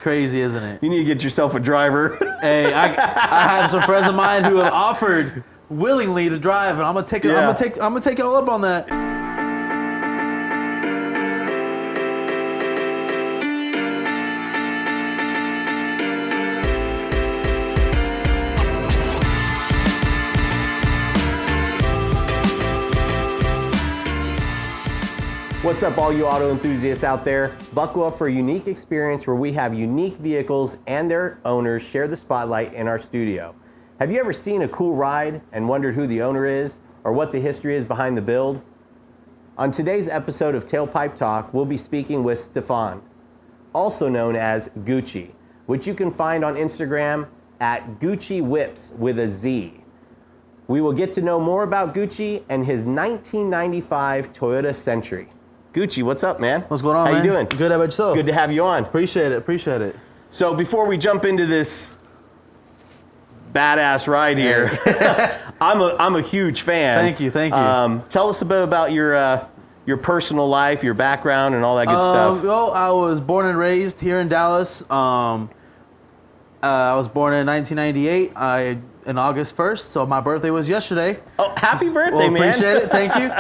Crazy, isn't it? You need to get yourself a driver. Hey, I have some friends of mine who have offered willingly to drive, and I'm gonna take y'all up on that. What's up, all you auto enthusiasts out there? Buckle up for a unique experience where we have unique vehicles and their owners share the spotlight in our studio. Have you ever seen a cool ride and wondered who the owner is or what the history is behind the build? On today's episode of Tailpipe Talk, we'll be speaking with Stefan, also known as Gucci, which you can find on Instagram at Gucci Whips with a Z. We will get to know more about Gucci and his 1995 Toyota Century. Gucci, what's up, man? What's going on, man? How you doing? Good, how about yourself? Good to have you on. Appreciate it. So before we jump into this badass ride here, I'm a huge fan. Thank you. Tell us a bit about your personal life, your background, and all that good stuff. Well, I was born and raised here in Dallas. I was born in 1998. In August 1st, so my birthday was yesterday. Oh, happy birthday, man! Appreciate it, thank you.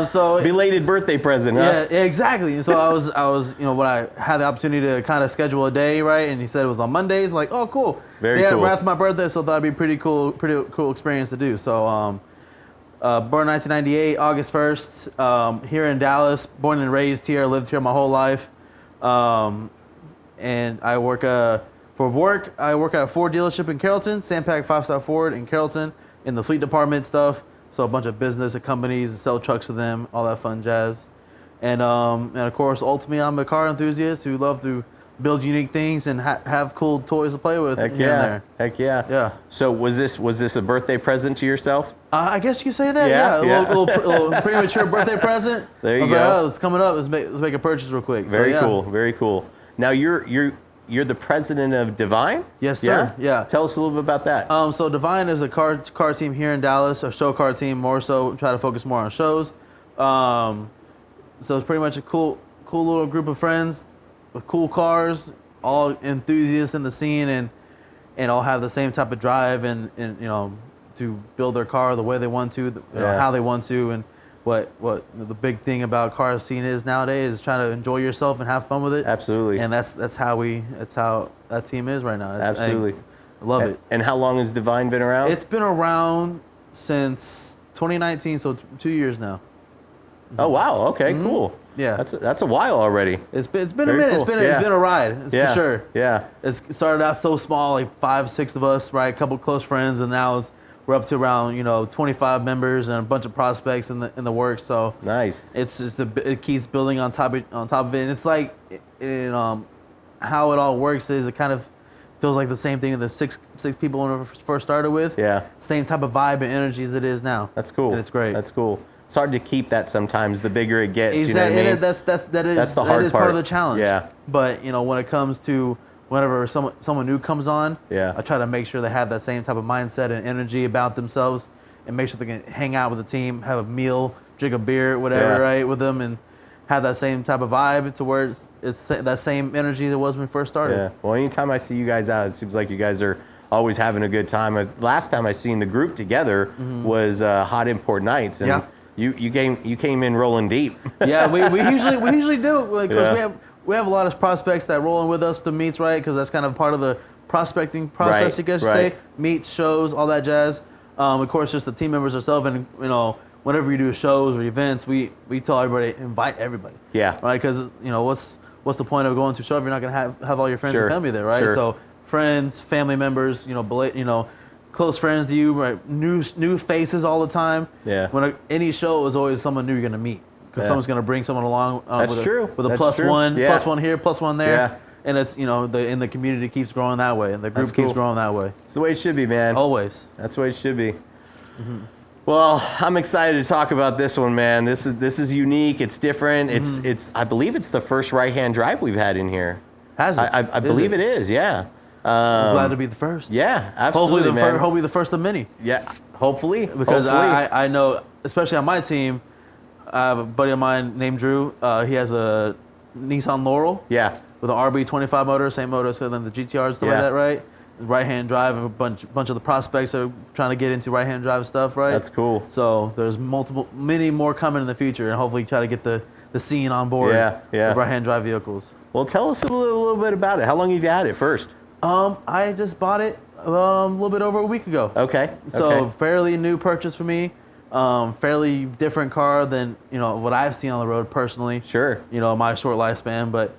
So belated birthday present, huh? Yeah, exactly. So I was, when I had the opportunity to kind of schedule a day, right, and he said it was on Mondays, like, oh, cool. Very cool. Right after my birthday, so I thought it'd be pretty cool experience to do. So, born in 1998, August 1st, here in Dallas, born and raised here, lived here my whole life, and I work For work, I work at a Ford dealership in Carrollton, Sandpack 5-Star Ford in Carrollton, in the fleet department stuff. So a bunch of business and companies, sell trucks to them, all that fun jazz. And of course, ultimately, I'm a car enthusiast who love to build unique things and have cool toys to play with. Heck here and there. Heck yeah. Yeah. So was this a birthday present to yourself? I guess you could say that. Yeah. A little premature birthday present. There you I was go. like, oh, it's coming up. Let's make a purchase real quick. Very so, cool. Very cool. Now you're the president of Divine? Yes, sir. Yeah. Tell us a little bit about that. So Divine is a car team here in Dallas, a show car team, more so try to focus more on shows. So it's pretty much a cool little group of friends with cool cars, all enthusiasts in the scene, and all have the same type of drive and to build their car the way they want to, how they want to, and what the big thing about car scene is nowadays is trying to enjoy yourself and have fun with it. Absolutely. And that's how that team is right now. Absolutely. I love it. And how long has Divine been around? It's been around since 2019, so 2 years now. Oh wow. Okay. Mm-hmm. Cool. Yeah. That's a while already. It's been Very a minute. cool. It's been a ride. It's for sure. Yeah. It started out so small, like 5-6 of us, right? A couple close friends, and now we're up to around 25 members and a bunch of prospects in the works. So nice. It keeps building on top of it, and it's like how it all works is it kind of feels like the same thing the six people when we first started with. Yeah. Same type of vibe and energy as it is now. That's cool. And it's great. That's cool. It's hard to keep that sometimes. The bigger it gets, exactly. You know what I mean? That's the hard part of the challenge. Yeah. But when it comes to whenever someone new comes on, I try to make sure they have that same type of mindset and energy about themselves, and make sure they can hang out with the team, have a meal, drink a beer, whatever, right, with them, and have that same type of vibe to where it's that same energy that was when we first started. Yeah. Well, anytime I see you guys out, it seems like you guys are always having a good time. Last time I seen the group together was Hot Import Nights, and you came in rolling deep. Yeah, we usually do. Like, of course, we have a lot of prospects that roll in with us to meets, right? Because that's kind of part of the prospecting process, I guess you say. Meets, shows, all that jazz. Of course, just the team members ourselves, and whenever we do shows or events, we tell everybody, invite everybody. Yeah. Right? Because what's the point of going to a show if you're not gonna have all your friends and family there, right? So friends, family members, close friends to you, right? New faces all the time. Yeah. When any show is always someone new you're gonna meet. Because someone's going to bring someone along with a plus one here, plus one there. Yeah. And it's, the community keeps growing that way, and the group keeps growing that way. It's the way it should be, man. Always. That's the way it should be. Mm-hmm. Well, I'm excited to talk about this one, man. This is unique. It's different. Mm-hmm. I believe it's the first right-hand drive we've had in here. Has it? I believe it is, yeah. I'm glad to be the first. Yeah, absolutely, hopefully the first of many. Yeah, hopefully. Because I know, especially on my team, I have a buddy of mine named Drew. He has a Nissan Laurel. Yeah. with an RB25 motor, same motor so than the GTR and stuff like that, right? Right-hand drive, and a bunch of the prospects are trying to get into right-hand drive stuff, right? That's cool. So there's many more coming in the future, and hopefully try to get the scene on board with right-hand drive vehicles. Well, tell us a little bit about it. How long have you had it first? I just bought it a little bit over a week ago. Okay. So fairly new purchase for me. Fairly different car than what I've seen on the road personally. Sure. My short lifespan, but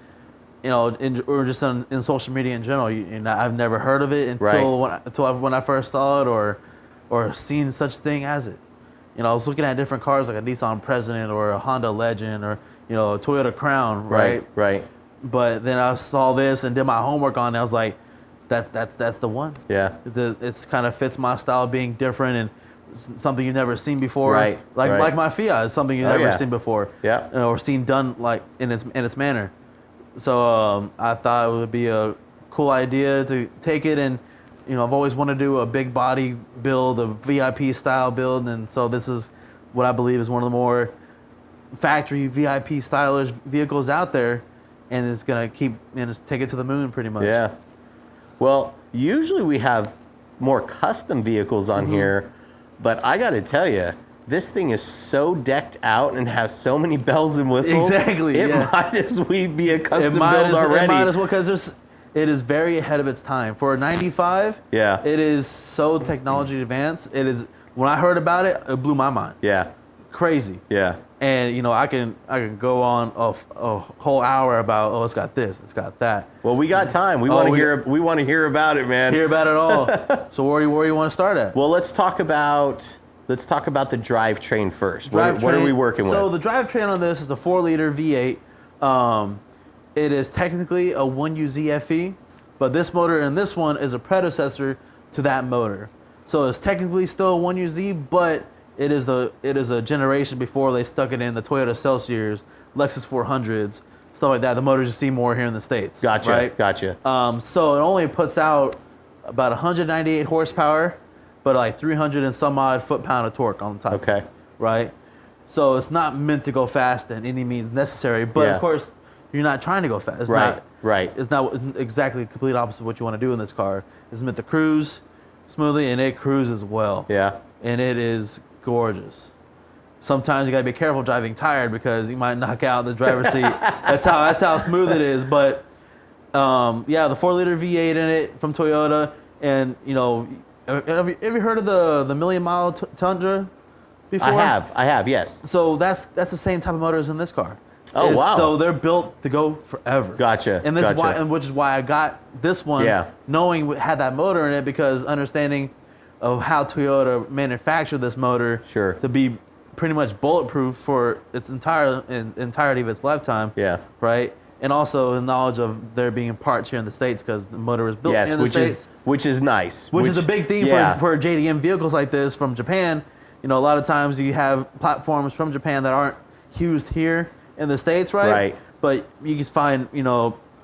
or just in social media in general. I've never heard of it until when I first saw it or seen such thing as it. I was looking at different cars like a Nissan President or a Honda Legend or a Toyota Crown, right? Right. But then I saw this and did my homework on it. I was like, that's the one. Yeah. It's kind of fits my style, being different and something you've never seen before. Right. Like my Fiat is something you've never seen before. Yeah. Or seen done like in its manner. So I thought it would be a cool idea to take it, and I've always wanted to do a big body build, a VIP style build, and so this is what I believe is one of the more factory VIP stylish vehicles out there, and it's gonna just take it to the moon pretty much. Yeah. Well, usually we have more custom vehicles on here, but I got to tell you, this thing is so decked out and has so many bells and whistles. Exactly. It might as well be a custom build already. It might as well, because it is very ahead of its time. For a 95, it is so technology advanced. It is. When I heard about it, it blew my mind. Yeah. Crazy. Yeah. And I can go on a whole hour about it's got this, it's got that. Well, we got time. We want to hear about it, man. Hear about it all. So where you want to start at? Well, let's talk about the drivetrain first. What are we working with? So the drivetrain on this is a 4-liter V8. It is technically a 1UZ FE, but this motor in this one is a predecessor to that motor. So it's technically still a 1UZ, but it is a generation before they stuck it in the Toyota Celsiors, Lexus 400s, stuff like that. The motors you see more here in the States. Gotcha. Right? Gotcha. So it only puts out about 198 horsepower, but like 300 and some odd foot-pound of torque on the top. Okay. Right? So it's not meant to go fast in any means necessary, but of course, you're not trying to go fast. It's not exactly the complete opposite of what you want to do in this car. It's meant to cruise smoothly, and it cruises well. Yeah. And it is gorgeous. Sometimes you gotta be careful driving tired because you might knock out the driver's seat. That's how smooth it is. But the 4-liter V8 in it from Toyota, and have you heard of the Million Mile Tundra before? I have, yes. So that's the same type of motor as in this car. Oh, wow. So they're built to go forever. Gotcha. And which is why I got this one, knowing it had that motor in it, because understanding of how Toyota manufactured this motor to be pretty much bulletproof for its entirety of its lifetime. Yeah. Right. And also the knowledge of there being parts here in the States, because the motor was built in the States. Which is nice. Which is a big thing for JDM vehicles like this from Japan. A lot of times you have platforms from Japan that aren't used here in the States, right? Right. But you can find,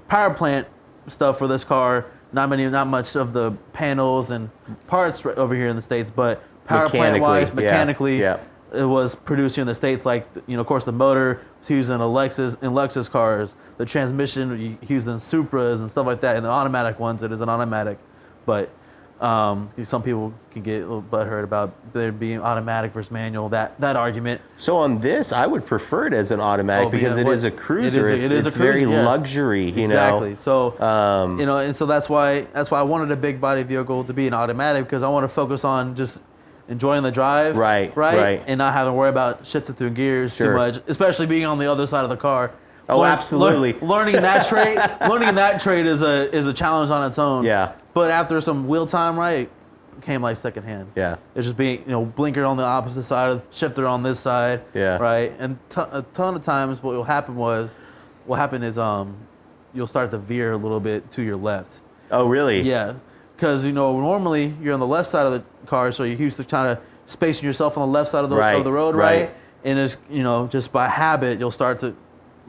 power plant stuff for this car. Not much of the panels and parts over here in the States, but power plant wise, mechanically, it was produced here in the States. Like, of course, the motor was used in Lexus cars. The transmission used in Supras and stuff like that. And the automatic ones, it is an automatic, but some people can get a little butthurt about there being automatic versus manual. That argument. So on this, I would prefer it as an automatic because it is a cruiser. It's very luxury, exactly. So and so that's why I wanted a big body vehicle to be an automatic, because I want to focus on just enjoying the drive, right, and not having to worry about shifting through gears too much, especially being on the other side of the car. Oh, absolutely. Learning that trait is a challenge on its own. Yeah. But after some wheel time, it came like secondhand. Yeah. It's just being, blinker on the opposite side, shifter on this side. Yeah. Right. And a ton of times what will happen is you'll start to veer a little bit to your left. Oh, really? Yeah. Because normally you're on the left side of the car, so you're used to trying to spacing yourself on the left side of the road, right? And it's just by habit you'll start to.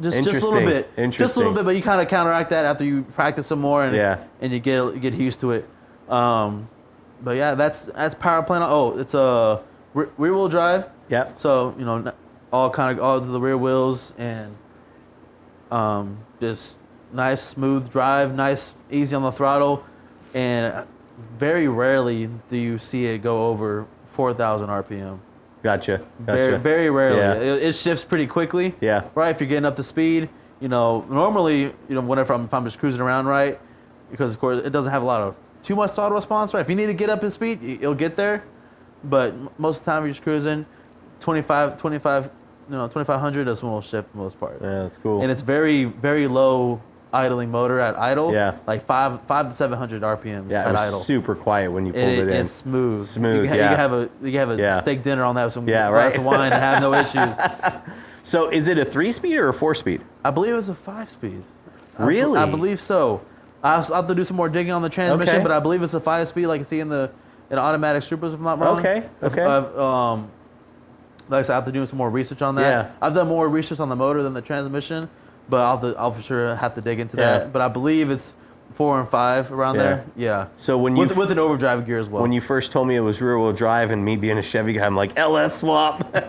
Just a little bit. Just a little bit, but you kind of counteract that after you practice some more and you get used to it. But yeah, that's power plant. Oh, it's a rear wheel drive. Yeah. So all to the rear wheels, and just nice smooth drive, nice easy on the throttle, and very rarely do you see it go over 4,000 RPM. Gotcha. Very, very rarely. Yeah. It shifts pretty quickly. Yeah. Right. If you're getting up to speed, normally, whenever if I'm just cruising around, right, because of course it doesn't have a lot of too much throttle response, right. If you need to get up in speed, it'll get there, but most of the time you're just cruising 2,500. That's when it'll shift for the most part. Yeah, that's cool. And it's very, very low idling motor at idle. Yeah. Like 500 to 700 RPMs Yeah, at it was idle. super quiet when you pulled it in. It's smooth. Smooth, You can have a steak dinner on that with some glass of wine and have no issues. So is it a 3-speed or a 4-speed? I believe it's a 5-speed. Really? I believe so. I'll have to do some more digging on the transmission, Okay. but I believe it's a 5-speed, like you see in the automatic Supras, if I'm not wrong. Okay. Like I said, I have to do some more research on that. Yeah. I've done more research on the motor than the transmission, but I'll for sure have to dig into that. But I believe it's 4 and 5 around there. Yeah. So when with an overdrive gear as well. When you first told me it was rear-wheel drive and me being a Chevy guy, I'm like, LS swap. But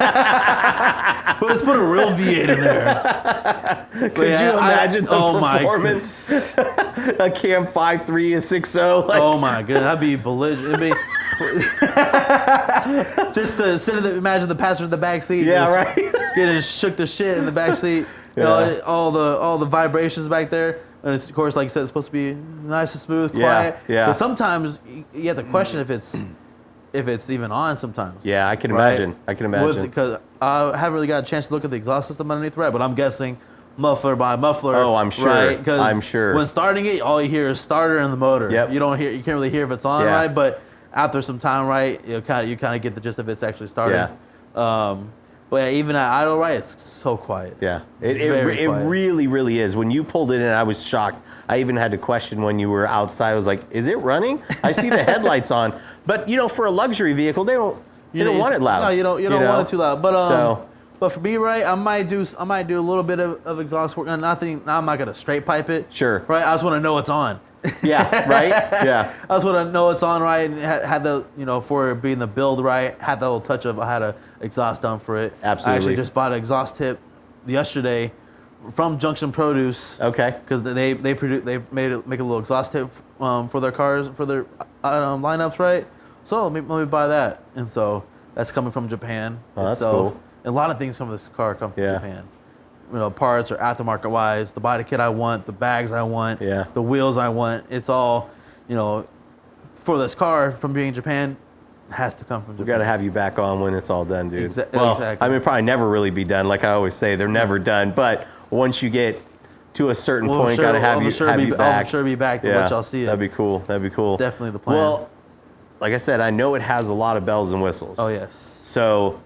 let's put a real V8 in there. Could you imagine the performance? A Cam 5.3, a 6.0. Oh my goodness, that'd be belligerent. Just to imagine the passenger in the back seat. Yeah, right. Getting shook to shit in the back seat. All the vibrations back there. And it's, of course, like you said, it's supposed to be nice and smooth, quiet. Yeah. But sometimes you have to question if it's even on. Sometimes. Yeah, I can imagine. Because I haven't really got a chance to look at the exhaust system underneath, right? But I'm guessing muffler by muffler. Oh, I'm sure. Right? I'm sure. When starting it, all you hear is starter and the motor. Yep. You can't really hear if it's on, right? But after some time, right, you kind of get the gist of it's actually starting. Yeah. But even at idle, right, it's so quiet. Yeah, it quiet. really, really is. When you pulled it in, I was shocked. I even had to question when you were outside. I was like, is it running? I see the headlights on. But, for a luxury vehicle, they don't want it loud. No, you don't want it too loud. But but for me, right, I might do a little bit of exhaust work. I'm not gonna straight pipe it. Sure. Right, I just want to know it's on. Yeah, right? Yeah. I just want to know it's on right, and had the, for it being the build right, had that little touch of, I had a exhaust done for it. Absolutely. I actually just bought an exhaust tip yesterday from Junction Produce. Okay. Because they make a little exhaust tip for their cars, for their lineups, right? So let me buy that. And so that's coming from Japan. Oh, that's itself. cool. And a lot of things from this car come from Japan. Parts or aftermarket wise, the body kit I want, the bags I want, the wheels I want. It's all, for this car from being Japan, has to come from Japan. We got to have you back on when it's all done, dude. Exactly. I mean, probably never really be done. Like I always say, they're never done. But once you get to a certain point, got to have you back. I'll sure be back to let y'all see it. That'd be cool. Definitely the plan. Well, like I said, I know it has a lot of bells and whistles. Oh yes. So,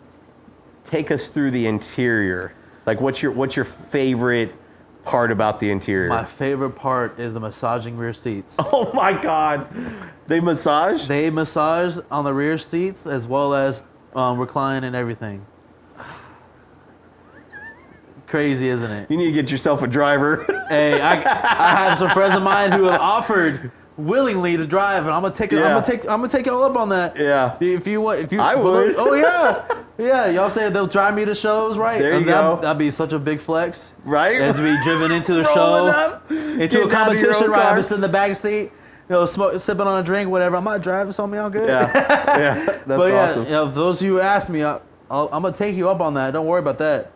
take us through the interior. Like, what's your favorite part about the interior? My favorite part is the massaging rear seats. Oh my God, they massage? They massage on the rear seats as well as recline and everything. Crazy, isn't it? You need to get yourself a driver. Hey, I have some friends of mine who have offered willingly to drive, and I'm gonna take y'all up on that. Yeah. If you I would. Oh yeah. Yeah, y'all say they'll drive me to shows, right? There you go. That'd be such a big flex, right? As we driven into the Rolling show, up, into a competition, right? I'm just in the back seat, sipping on a drink, whatever. I'm not driving, so me all good. Yeah, that's awesome. For those of you who ask me, I'm gonna take you up on that. Don't worry about that.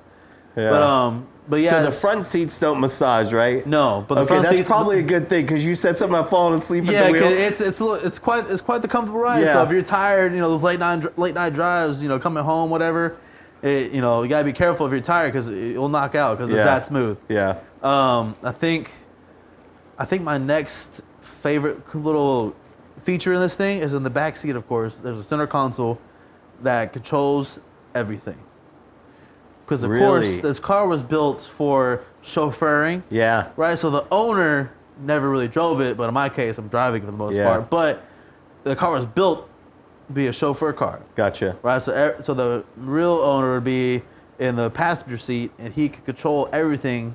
Yeah. But yeah. So the front seats don't massage, right? No, but the front that's seats, probably a good thing because you said something about falling asleep at the wheel. Yeah, it's quite the comfortable ride. Yeah. So if you're tired, those late night drives, coming home, whatever, you gotta be careful if you're tired because it'll knock out because it's that smooth. Yeah. I think my next favorite little feature in this thing is in the back seat. Of course, there's a center console that controls everything. Because of course, this car was built for chauffeuring. Yeah. Right. So the owner never really drove it, but in my case, I'm driving it for the most part. But the car was built to be a chauffeur car. Gotcha. Right. So the real owner would be in the passenger seat, and he could control everything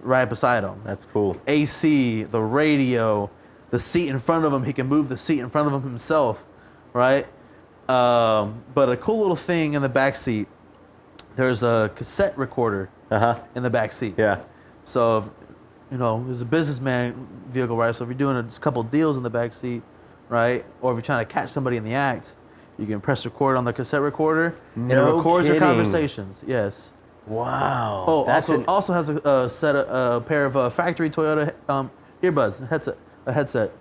right beside him. That's cool. AC, the radio, the seat in front of him. He can move the seat in front of him himself. Right. But a cool little thing in the back seat. There's a cassette recorder in the back seat. Yeah. So it's a businessman vehicle, right? So if you're doing a couple deals in the back seat, right, or if you're trying to catch somebody in the act, you can press record on the cassette recorder, and it records your conversations. Yes. Wow. Oh, also has a pair of factory Toyota earbuds, a headset.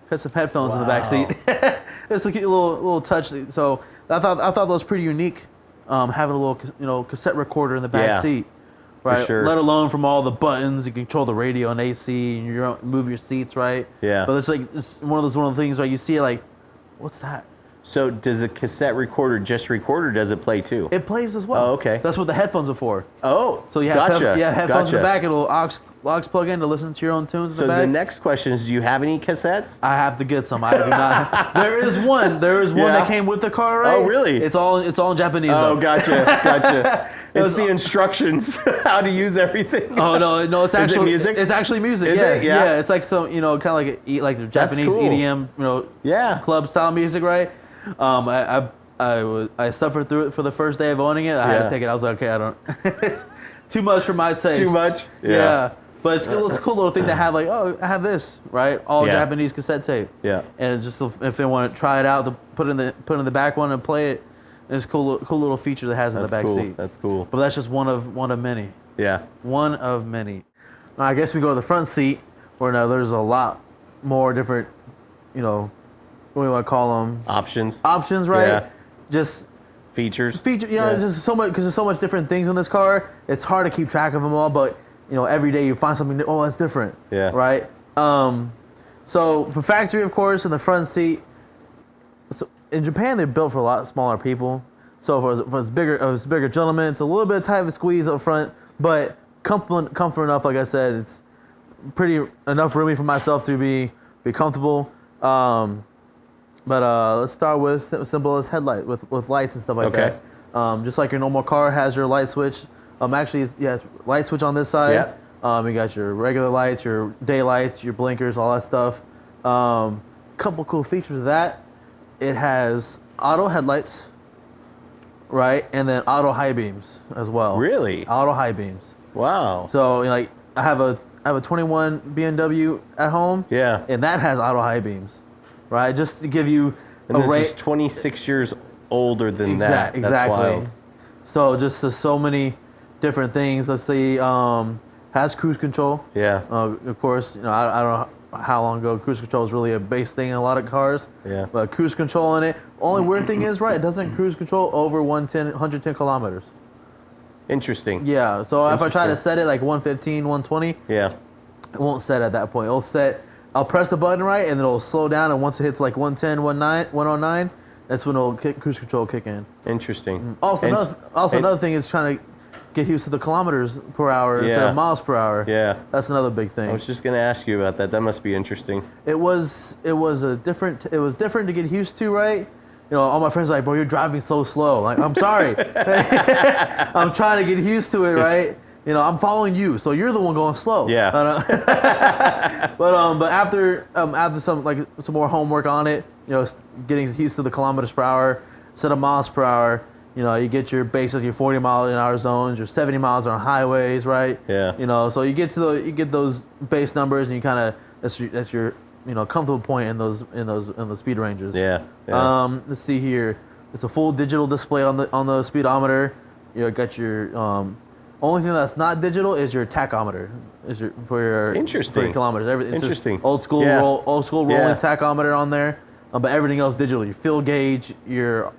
Has some headphones in the back seat. It's a cute little touch. So I thought that was pretty unique, having a little cassette recorder in the back seat, right? For sure. Let alone from all the buttons, you control the radio and AC, and you move your seats, right? Yeah. But it's one of the things where you see it like, what's that? So does the cassette recorder just record, or does it play too? It plays as well. Oh, okay. That's what the headphones are for. Oh, so you have gotcha. Headphones in the back. It'll aux plug in to listen to your own tunes in the back. So the next question is, do you have any cassettes? I have to get some. I do not. There is one that came with the car, right? Oh, really? It's all in Japanese. Oh, though. Gotcha. It's the instructions how to use everything. Oh no, it's actually music. It's actually music. Is it? Yeah. It's like some kind of like the Japanese cool. EDM club style music, right? I suffered through it for the first day of owning it. I had to take it. I was like, okay, I don't. It's too much for my taste. Too much. Yeah. But it's a cool little thing to have. Like, oh, I have this, right? All Japanese cassette tape. Yeah. And just if they want to try it out, put in the back one and play it. It's a cool little feature that has in the back seat. That's cool. But that's just one of many. Yeah. One of many. Now, I guess we go to the front seat, where now there's a lot more different, what do you want to call them? Options, right? Yeah. Just features. It's just so much, because there's so much different things in this car. It's hard to keep track of them all, but every day you find something new. Oh, that's different. Yeah. Right. So for factory, of course, in the front seat. So in Japan, they're built for a lot smaller people. So for a bigger gentleman, it's a little bit tight of a squeeze up front, but comfort enough. Like I said, it's pretty enough roomy for myself to be comfortable. But let's start with simple as headlight with lights and stuff like that. Just like your normal car has your light switch. Actually, it's light switch on this side. Yeah. You got your regular lights, your daylights, your blinkers, all that stuff. Couple cool features of that. It has auto headlights, right, and then auto high beams as well. Really? Auto high beams. Wow. So I have a 21 Bmw at home. Yeah. And that has auto high beams. Right, just to give you and this is 26 years older than that. Exactly. That's wild. So just so many different things. Let's see, has cruise control. Yeah. Of course, I don't know how long ago cruise control was really a base thing in a lot of cars. Yeah. But cruise control in it. Only weird thing is, right, it doesn't cruise control over 110 kilometers. Interesting. Yeah. So if I try to set it like 115, 120, it won't set at that point. It'll set. I'll press the button right, and it'll slow down, and once it hits like 110, 109, that's when cruise control kick in. Interesting. Also, another thing is trying to get used to the kilometers per hour instead of miles per hour. Yeah. That's another big thing. I was just going to ask you about that. That must be interesting. It was different to get used to, right? All my friends are like, bro, you're driving so slow. Like, I'm sorry. I'm trying to get used to it, right? I'm following you, so you're the one going slow. Yeah. But after some more homework on it, getting used to the kilometers per hour instead of miles per hour, you get your basic, your 40 mile an hour zones, your 70 miles on highways, right? Yeah. So you get those base numbers, and you kind of that's your comfortable point in the speed ranges. Yeah. Let's see here. It's a full digital display on the speedometer. You got your only thing that's not digital is your tachometer. For your kilometers. It's Interesting. Just old school rolling tachometer on there. But everything else digital. Your fuel gauge, your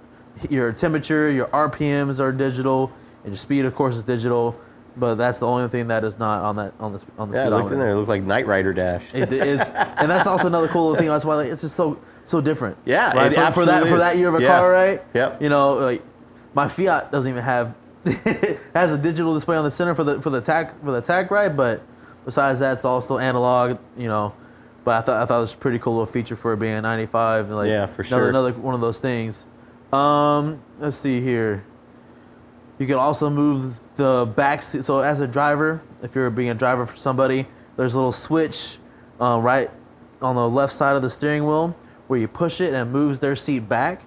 temperature, your RPMs are digital, and your speed, of course, is digital. But that's the only thing that is not on the speedometer. Yeah, I looked in there. It looked like Knight Rider dash. It is, and that's also another cool little thing. That's why it's just so different. Yeah, right? For that year of a car, right? Yep. Like my Fiat doesn't even have. It has a digital display on the center for the tach ride, but besides that, it's all still analog. But I thought it was a pretty cool little feature for it being a 95. For sure. Another one of those things. Let's see here. You can also move the back seat. So as a driver, if you're being a driver for somebody, there's a little switch right on the left side of the steering wheel where you push it and it moves their seat back.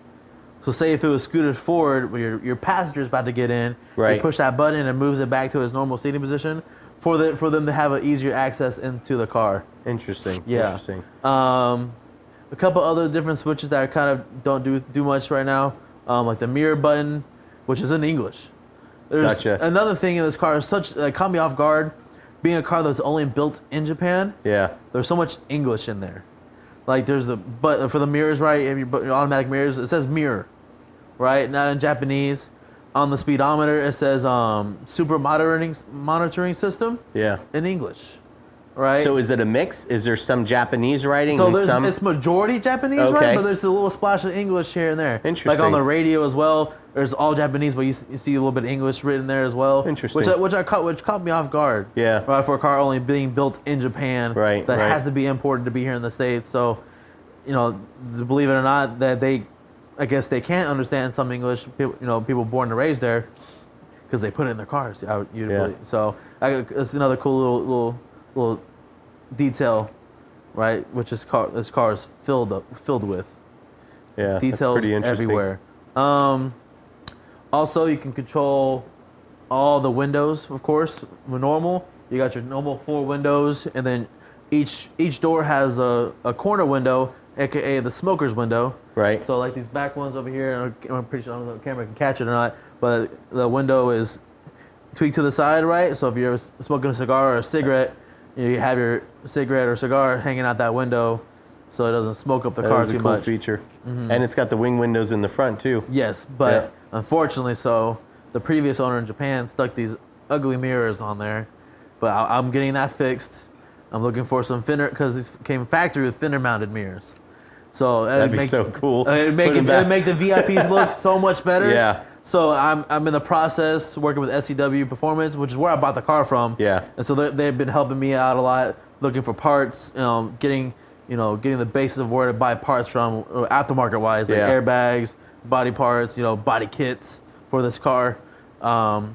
So say if it was scooted forward, where your passenger's about to get in, right. You push that button and it moves it back to its normal seating position. for them to have an easier access into the car. Interesting. Yeah. Interesting. A couple other different switches that kind of don't do much right now, like the mirror button, which is in English. There's Gotcha. another thing in this car is caught me off guard, being a car that's only built in Japan. Yeah. There's so much English in there. Like there's but for the mirrors, right? If you your automatic mirrors, it says mirror, right? Not in Japanese. On the speedometer, it says super monitoring system. Yeah. In English, right? So is it a mix? Is there some Japanese writing? So and it's majority Japanese, Okay. right? But there's a little splash of English here and there. Interesting. Like on the radio as well. There's all Japanese, but you see a little bit of English written there as well. Interesting. Which caught me off guard. Yeah. Right, for a car only being built in Japan. Right, That right. has to be imported to be here in the States. So, believe it or not, that I guess they can't understand some English. People born and raised there, because they put it in their cars. So it's another cool little detail, right? Which this car is filled with. Yeah. Details that's pretty interesting. everywhere. Also, you can control all the windows, of course. Normal, you got your normal 4 windows, and then each door has a corner window, aka the smoker's window. Right. So like these back ones over here, I'm pretty sure I don't know if the camera can catch it or not, but the window is tweaked to the side, right? So if you're smoking a cigar or a cigarette, you have your cigarette or cigar hanging out that window, so it doesn't smoke up the car That is too a cool much. feature. And it's got the wing windows in the front too. Yes, but unfortunately, the previous owner in Japan stuck these ugly mirrors on there, but I'm getting that fixed. I'm looking for some fender, because these came factory with fender mounted mirrors. So That'd be so cool. It'd make the VIPs look so much better. Yeah. So I'm in the process working with SCW Performance, which is where I bought the car from. Yeah. And so they've been helping me out a lot, looking for parts, getting the basis of where to buy parts from, aftermarket wise, like airbags, body parts, body kits for this car.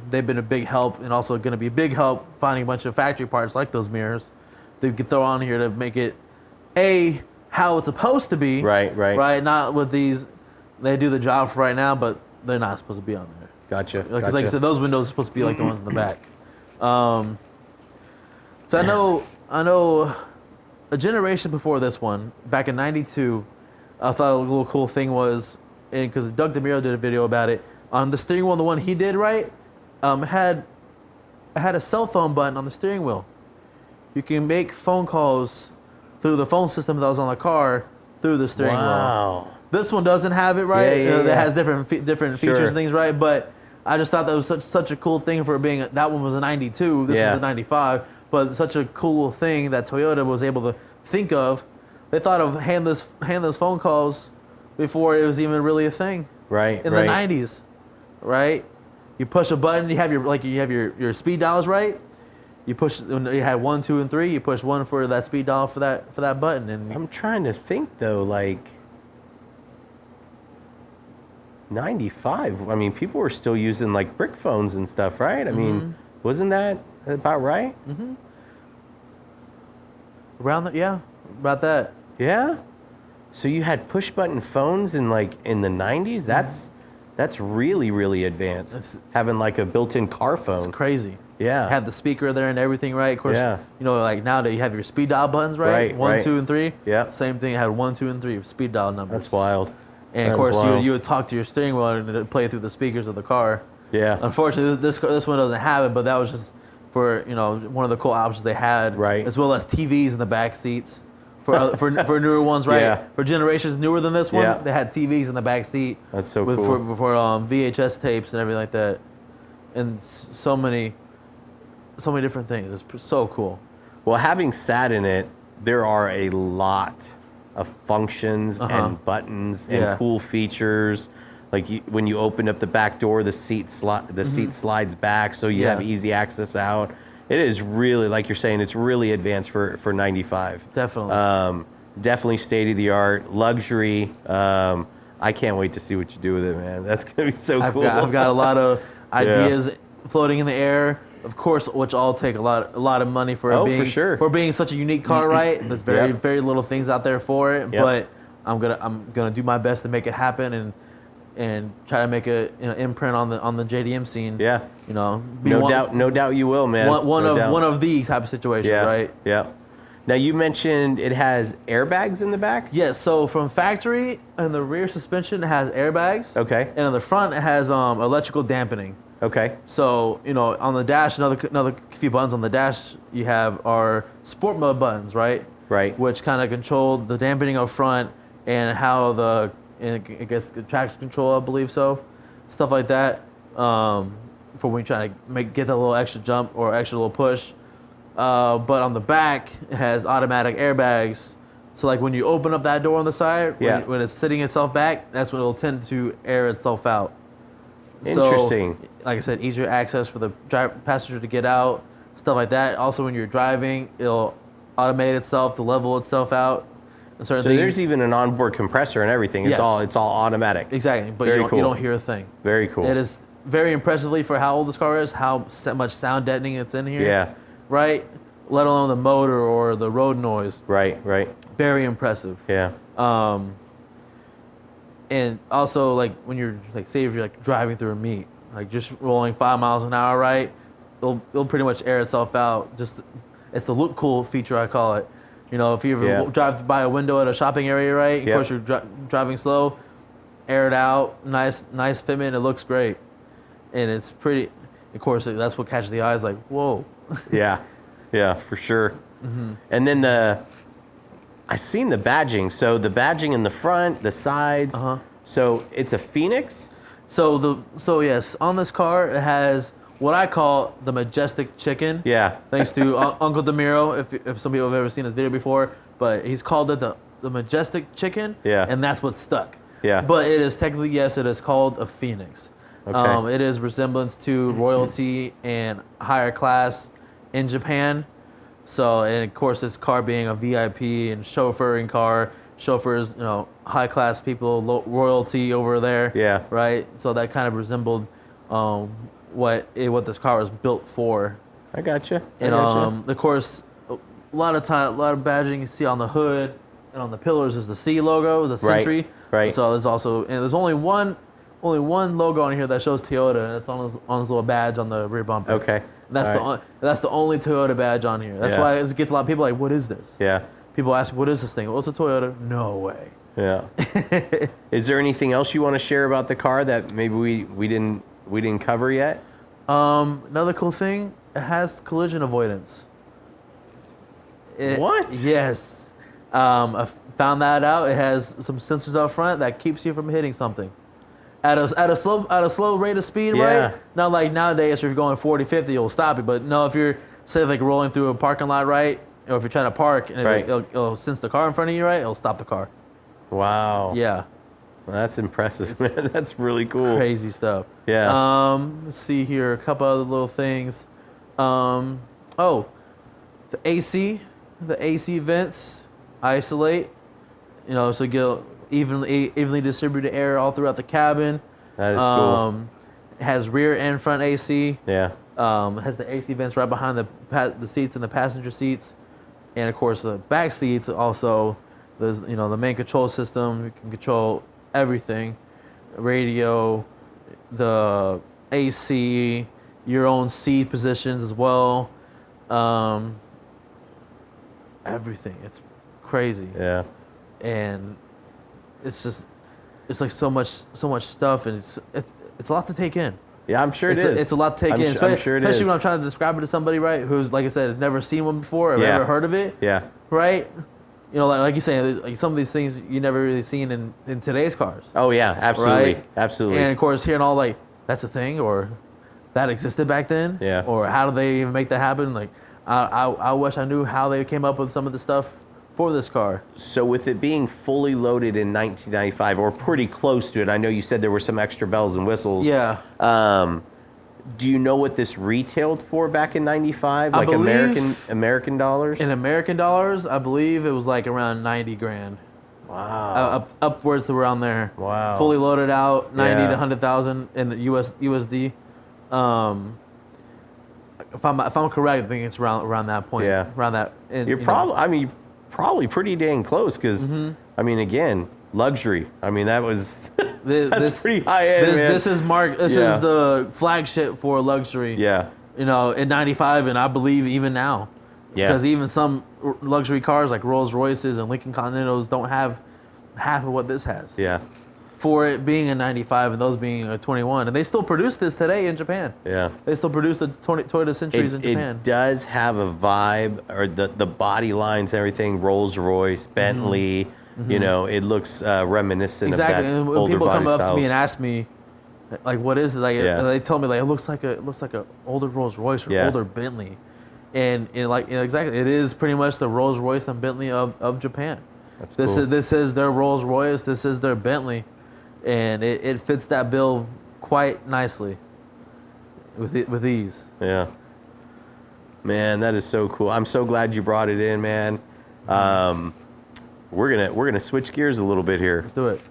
They've been a big help, and also going to be a big help finding a bunch of factory parts like those mirrors they could throw on here to make it how it's supposed to be. Right. Not with these. They do the job for right now, but they're not supposed to be on there. Gotcha. Because like I said, those windows are supposed to be like the ones in the back. So I know a generation before this one, back in '92, I thought a little cool thing was, and because Doug DeMiro did a video about it, on the steering wheel, the one he did, right, had a cell phone button on the steering wheel. You can make phone calls through the phone system that was on the car through the steering wheel. This one doesn't have it, right? It has different features and things, right? But I just thought that was such a cool thing for being. That one was a '92. This was a '95. But such a cool thing that Toyota was able to think of. They thought of handless phone calls before it was even really a thing. Right. In the '90s, right? You push a button. You have your speed dials, right? You push. When you had 1, 2, and 3. You push 1 for that speed dial for that button. And I'm trying to think though, like 95. I mean, people were still using like brick phones and stuff, right? I mean, wasn't that about right? Around that, about that. Yeah. So you had push button phones in the 90s. That's really, really advanced. Having like a built-in car phone. It's crazy. Yeah. Had the speaker there and everything, right? Of course, like now that you have your speed dial buttons, right? 1, 2, and 3. Yeah. Same thing. It had 1, 2, and 3 speed dial numbers. That's wild. And of course, you would talk to your steering wheel and it'd play through the speakers of the car. Yeah. Unfortunately, this one doesn't have it, but that was just for one of the cool options they had. Right. As well as TVs in the back seats for newer ones, right? Yeah. For generations newer than this one, they had TVs in the back seat. That's so cool. For VHS tapes and everything like that, and so many different things. It's so cool. Well, having sat in it, there are a lot of functions and buttons and cool features. Like when you open up the back door, the seat slides back, so you have easy access out. It is really, like you're saying, it's really advanced for 95. Definitely. Definitely state of the art, luxury. I can't wait to see what you do with it, man. That's gonna be so cool. I've got a lot of ideas floating in the air. Of course, which all take a lot of money for being such a unique car, right? There's very little things out there for it, but I'm gonna do my best to make it happen. And and try to make a imprint on the JDM scene. Yeah. No doubt you will, man. One of these type of situations, right? Yeah. Now you mentioned it has airbags in the back? Yes, so from factory, in the rear suspension it has airbags. Okay. And on the front it has electrical dampening. Okay. So, on the dash, another few buttons on the dash you have are sport mode buttons, right? Right. Which kind of control the dampening up front and how the traction control, I believe so. Stuff like that. For when you're trying to get that little extra jump or extra little push. But on the back, it has automatic airbags. So like when you open up that door on the side, when it's sitting itself back, that's when it'll tend to air itself out. Interesting. So, like I said, easier access for the passenger to get out, stuff like that. Also, when you're driving, it'll automate itself to level itself out. And certain things. There's even an onboard compressor and everything. It's all automatic. Exactly, but you don't hear a thing. Very cool. It is very impressively for how old this car is, how much sound deadening it's in here. Yeah. Right? Let alone the motor or the road noise. Right. Very impressive. Yeah. And also, like, when you're, like, say if you're, like, driving through a meet, like, just rolling 5 miles an hour, right? It'll pretty much air itself out. It's the look cool feature, I call it. If you ever drive by a window at a shopping area, right? Of course, you're driving slow, air it out, nice fitment, it looks great. And it's pretty, of course, that's what catches the eyes, like, whoa. Yeah, for sure. Mm-hmm. And then I seen the badging. So the badging in the front, the sides. Uh-huh. So it's a Phoenix? So yes, on this car, it has what I call the majestic chicken. Yeah. Thanks to Uncle Demiro, if some people have ever seen this video before, but he's called it the majestic chicken. Yeah. And that's what stuck. Yeah. But it is technically, yes, it is called a Phoenix. Okay. It is resemblance to royalty and higher class in Japan. So, and of course, this car being a VIP and chauffeuring car, chauffeurs, high class people, royalty over there. Yeah. Right. So that kind of resembled what this car was built for. I gotcha. And of course, a lot of badging you see on the hood and on the pillars is the C logo, the Century. Right. So there's only one logo on here that shows Toyota, and it's on his little badge on the rear bumper. Okay. And that's the only Toyota badge on here. That's why it gets a lot of people like, what is this? Yeah. People ask, what is this thing? Well, it's a Toyota. No way. Yeah. Is there anything else you want to share about the car that maybe we didn't cover yet? Another cool thing, it has collision avoidance. What? Yes. I found that out. It has some sensors out front that keeps you from hitting something. At a slow rate of speed, right? Not like nowadays, if you're going 40, 50, it'll stop you. But no, if you're, say, like rolling through a parking lot, right? Or if you're trying to park and it'll sense the car in front of you, right? It'll stop the car. Wow. Yeah. Well, that's impressive, man. That's really cool. Crazy stuff. Yeah. Let's see here. A couple other little things. The AC vents isolate. So you get evenly distributed air all throughout the cabin. That is cool. It has rear and front AC. Yeah. It has the AC vents right behind the seats and the passenger seats, and of course the back seats also. There's the main control system. You can control everything, radio, the AC, your own seat positions as well. Everything. It's crazy. Yeah. And it's like so much stuff, and it's a lot to take in. Yeah, I'm sure it is. It's a lot to take in, I'm sure it is. Especially when I'm trying to describe it to somebody, right, who's, like I said, has never seen one before or ever heard of it. Yeah. Right? Like you're saying, like some of these things you never really seen in today's cars. Oh yeah, absolutely, right? Absolutely. And of course, hearing all like that's a thing or that existed back then. Yeah. Or how did they even make that happen? Like, I wish I knew how they came up with some of the stuff for this car. So with it being fully loaded in 1995 or pretty close to it, I know you said there were some extra bells and whistles. Yeah. Do you know what this retailed for back in 95? Like American dollars? In American dollars, I believe it was like around 90 grand. Wow. Upwards to around there. Wow. Fully loaded out, 90 to 100,000 in the USD. If I'm correct, I think it's around that point. Yeah. Around that. You're probably pretty dang close because, I mean, again, luxury. I mean, that was That's pretty high end, man. This is This is the flagship for luxury. Yeah. You know, in '95, and I believe even now. Yeah. Because even some luxury cars like Rolls Royces and Lincoln Continentals don't have half of what this has. Yeah. For it being a '95 and those being a '21, and they still produce this today in Japan. Yeah. They still produce the Toyota Centuries in Japan. It does have a vibe, or the body lines and everything, Rolls Royce, Bentley, you know, it looks reminiscent of that and when older people body come up styles. to me and ask me, like, what is it? Like, they tell me, like, it looks like a older Rolls Royce or older Bentley. And exactly, it is pretty much the Rolls Royce and Bentley of Japan. That's cool. This is their Rolls Royce, this is their Bentley. And it fits that bill quite nicely with ease. Yeah. Man, that is so cool. I'm so glad you brought it in, man. We're gonna switch gears a little bit here. Let's do it.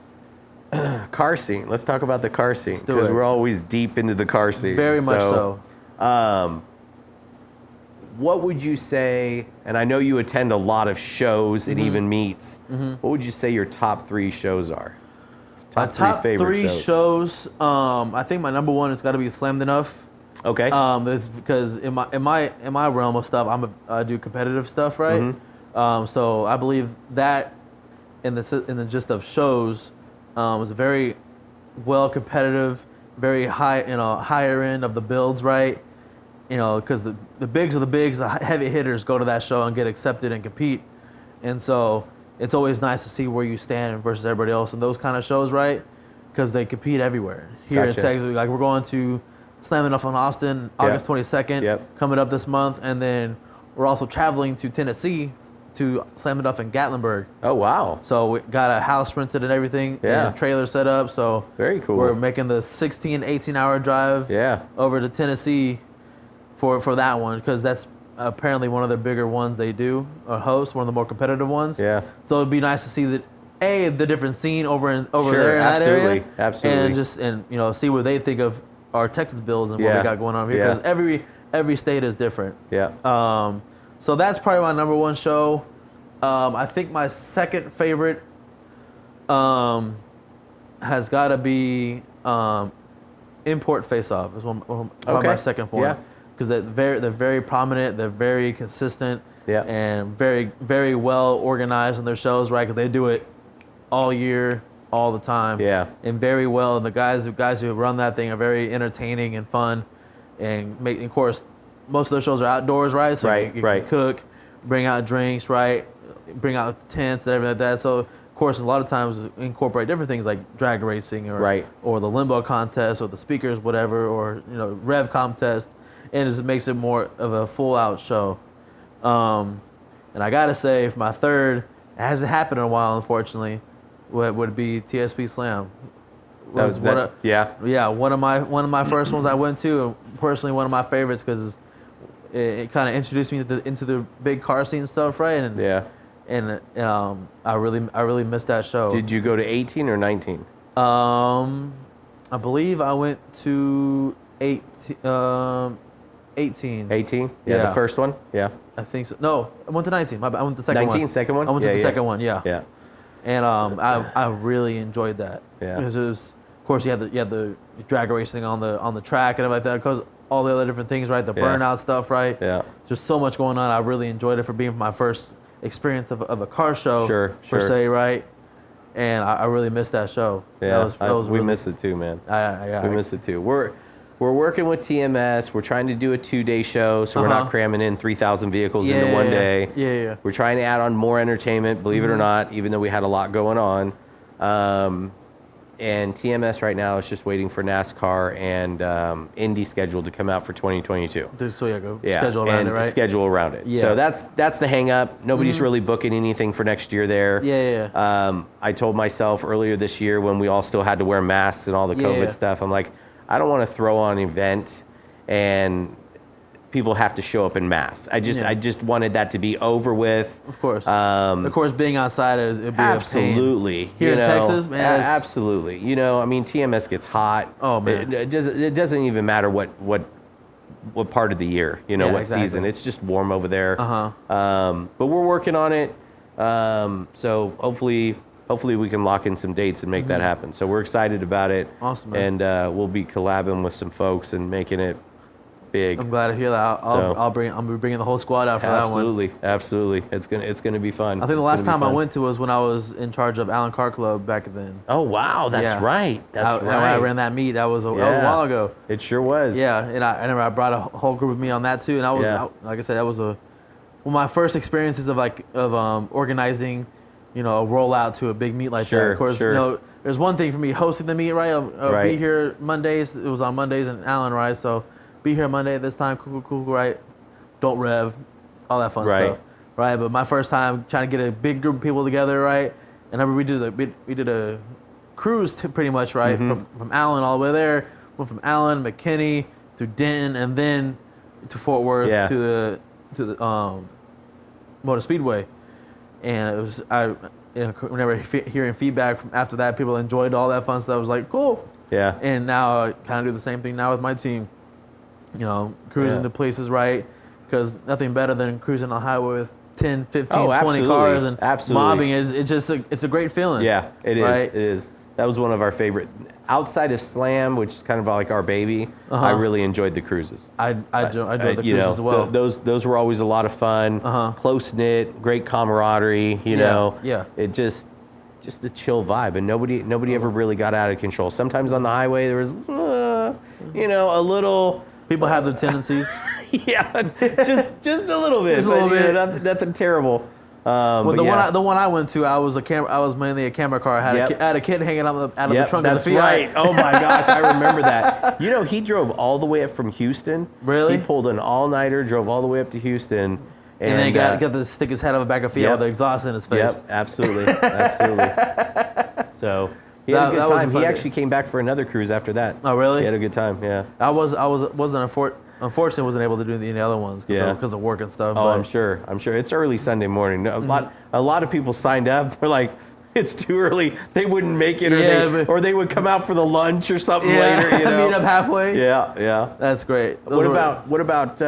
Car scene. Let's talk about the car scene, do because it. we're always deep into the car scene. Very much so. What would you say, and I know you attend a lot of shows and even meets, what would you say your top 3 shows are? My top three shows. I think my number one has got to be Slammed Enough. Okay. This because in my realm of stuff, I do competitive stuff, right? So I believe that in the gist of shows was very well competitive, very high, higher end of the builds, right? You know, because the bigs of the bigs, the heavy hitters go to that show and get accepted and compete, and so it's always nice to see where you stand versus everybody else in those kind of shows, right? Because they compete everywhere. Here in Texas, like we're going to Slam Enough in Austin, August 22nd, coming up this month, and then we're also traveling to Tennessee to Slam Enough in Gatlinburg. Oh, wow. So we got a house rented and everything, and a trailer set up, so very cool. We're making the 16, 18-hour drive over to Tennessee for that one, because that's apparently one of the bigger ones they do, or host, one of the more competitive ones. Yeah. So it'd be nice to see that, the different scene over there in that area. Absolutely. And see what they think of our Texas builds and what we got going on here, because every state is different. Yeah. So that's probably my number one show. I think my second favorite has got to be Import Face Off. Is one my second one. Yeah. Because they're very prominent, they're very consistent, and very, very well organized in their shows, right? Because they do it all year, all the time, and very well. And the guys who run that thing are very entertaining and fun, and of course, most of their shows are outdoors, right? So you can cook, bring out drinks, right? Bring out tents and everything like that. So of course, a lot of times incorporate different things like drag racing or the limbo contest or the speakers, whatever, or rev contest. And it just makes it more of a full-out show. And I gotta say, for my third, it hasn't happened in a while, unfortunately, would be TSP Slam. One of my first ones I went to, and personally one of my favorites, because it kind of introduced me into the big car scene stuff, right? And I really missed that show. Did you go to 18 or 19? I believe I went to 18. 18? Yeah, the first one? Yeah. I think so. No, I went to 19. I went to the second 19, one. 19, second one? I went to the second one, yeah. Yeah. And I really enjoyed that. Yeah. Because it was, of course, you had the drag racing on the track and everything like that, because all the other different things, right? The burnout stuff, right? Yeah. Just so much going on. I really enjoyed it for being my first experience of a car show, per se, right? And I really missed that show. Yeah, we miss it too, man. We miss it too. We're working with TMS. We're trying to do a 2-day show, so we're not cramming in 3,000 vehicles into one day. Yeah. We're trying to add on more entertainment, believe it or not, even though we had a lot going on. And TMS right now is just waiting for NASCAR and Indy schedule to come out for 2022. Schedule around it, right? Schedule around it. Yeah. So that's the hang up. Nobody's really booking anything for next year there. Yeah. I told myself earlier this year, when we all still had to wear masks and all the COVID stuff, I'm like, I don't want to throw on an event and people have to show up in mass. I just wanted that to be over with. Of course. Being outside, it'd be absolutely a pain. Here in Texas, man. Absolutely. TMS gets hot. Oh man. It doesn't even matter what part of the year, what season. It's just warm over there. But we're working on it. So hopefully hopefully we can lock in some dates and make that happen. So we're excited about it. Awesome, man. And we'll be collabing with some folks and making it big. I'm glad to hear that. I'll be bringing the whole squad out for that one. Absolutely. It's gonna be fun. I think the last time I went to was when I was in charge of Allen Car Club back then. Oh wow, that's right. That's right. When I ran that meet, that was a while ago. It sure was. Yeah, and I remember I brought a whole group of me on that too, and I was like I said, that was one of my first experiences of organizing, a rollout to a big meet like that. Of course, there's one thing for me hosting the meet, right? I'll be here Mondays. It was on Mondays in Allen, right? So be here Monday at this time, cool, right? Don't rev, all that fun stuff, right? But my first time trying to get a big group of people together, right? And I remember we did a cruise pretty much, right? From Allen all the way there. Went from Allen, McKinney to Denton, and then to Fort Worth to the Motor Speedway. And it was whenever hearing feedback from after that, people enjoyed all that fun stuff. I was like, cool. Yeah. And now I kind of do the same thing now with my team. Cruising to places, right? Because nothing better than cruising on the highway with 10, 15, 20 cars and mobbing. It's a great feeling. Yeah, it is. Right? It is. That was one of our favorite. Outside of Slam, which is kind of like our baby, I really enjoyed the cruises. I enjoyed the cruises as well. Those were always a lot of fun. Close knit, great camaraderie. It just a chill vibe, and nobody ever really got out of control. Sometimes on the highway there was, a little. People have their tendencies. just a little bit. Just a little bit. Nothing terrible. The one I went to, I was mainly a camera car. I had a kid hanging out of the trunk of the Fiat. Right. Oh my gosh, I remember that. He drove all the way up from Houston. Really? He pulled an all-nighter, drove all the way up to Houston. And then he got to stick his head on the back of Fiat with the exhaust in his face. Yep, absolutely. So he had a good time. He actually came back for another cruise after that. Oh, really? He had a good time, yeah. Unfortunately, wasn't able to do any other ones because of work and stuff. Oh, I'm sure. It's early Sunday morning. A lot of people signed up. They're like, it's too early. They wouldn't make it, or they would come out for the lunch or something later. Meet up halfway. Yeah. That's great. What about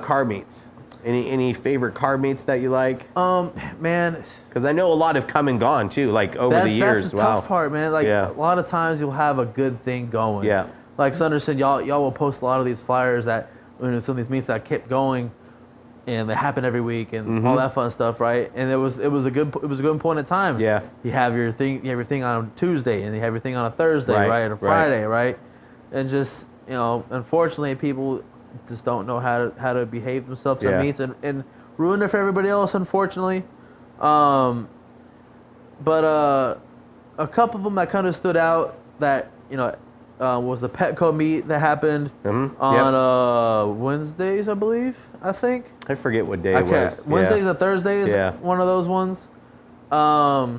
car meets? Any favorite car meets that you like? Man, because I know a lot have come and gone too, like over the years. That's the tough part, man. A lot of times you'll have a good thing going. Yeah. Like I understand, y'all will post a lot of these flyers that some of these meets that kept going, and they happen every week and all that fun stuff, right? And it was a good point in time. Yeah. You have your thing on a Tuesday, and you have your thing on a Thursday, right? And a Friday, right? And just unfortunately, people just don't know how to behave themselves at meets and ruin it for everybody else, unfortunately. But a couple of them that kind of stood out that was the Petco meet that happened on Wednesdays, I think. I forget what day it was. Wednesdays or Thursdays, one of those ones. A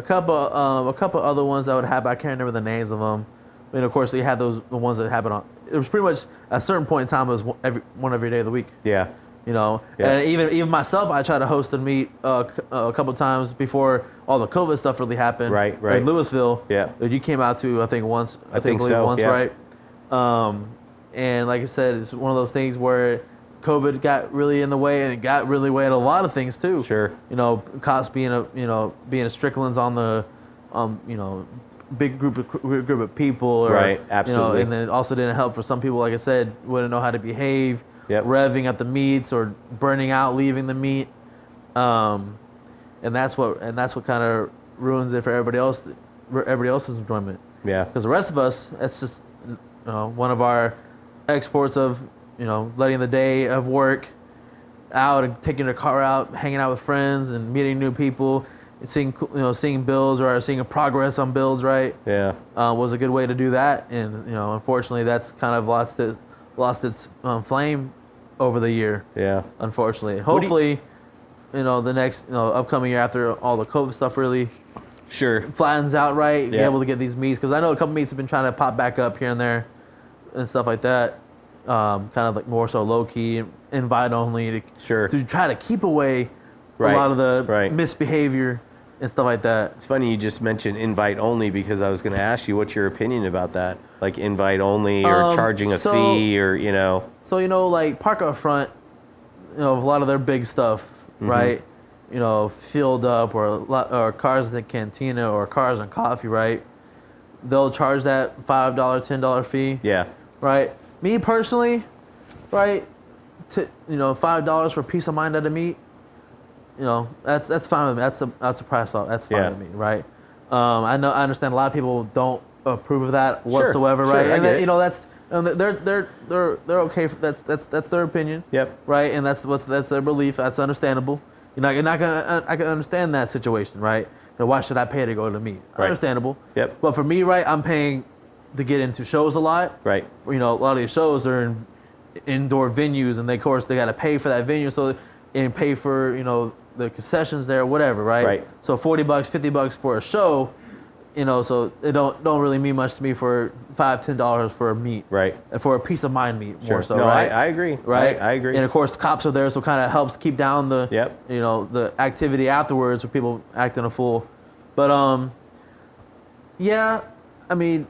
couple other ones that would happen. I can't remember the names of them. And of course, they had the ones that happened on. It was pretty much at a certain point in time. It was every day of the week. Yeah. And even myself, I tried to host a meet a couple times before all the COVID stuff really happened. Right. Like Louisville. Yeah. That you came out to, I think once. I think so. Once, right? And like I said, it's one of those things where COVID got really in the way, and it got really way at a lot of things too. Sure. Cops being a Strickland's on the, big group of people. Or, right. Absolutely. And then also didn't help for some people. Like I said, wouldn't know how to behave. Yep. Revving at the meets or burning out, leaving the meet, and that's what kind of ruins it for everybody else's enjoyment. Yeah. Because the rest of us, that's just one of our exports of letting the day of work out and taking the car out, hanging out with friends and meeting new people, and seeing builds or seeing a progress on builds. Right. Yeah. Was a good way to do that, and unfortunately that's kind of lost its flame over the year. Yeah. Unfortunately. Hopefully, the next upcoming year after all the COVID stuff really flattens out, right? Be able to get these meets, because I know a couple meets have been trying to pop back up here and there and stuff like that. Kind of like more so low key, invite only to try to keep away a lot of the misbehavior and stuff like that. It's funny you just mentioned invite only, because I was going to ask you what's your opinion about that, like invite only or charging a fee or So like park up front, a lot of their big stuff, right? filled up, or cars in the cantina, or cars and coffee, right? They'll charge that $5, $10 fee. Yeah. Right. Me personally, right? $5 for peace of mind at a meet. That's fine with me. That's a price off. That's fine with me, right? I understand a lot of people don't approve of that whatsoever, sure, right? I get it. That's they're okay. That's their opinion. Yep. Right, and that's their belief. That's understandable. You're not gonna. I can understand that situation, right? Why should I pay to go to meet? Right. Understandable. Yep. But for me, right, I'm paying to get into shows a lot. Right. A lot of these shows are in indoor venues, and of course they got to pay for that venue, and pay for the concessions there, whatever, right? Right. So $40, $50 for a show, so it don't really mean much to me for $5-10 for a meet, right? For a peace of mind meet, Sure. more so, No, right? I agree, right? I agree. And of course, cops are there, so it kind of helps keep down the Yep. The activity afterwards with people acting a fool. But yeah, I mean,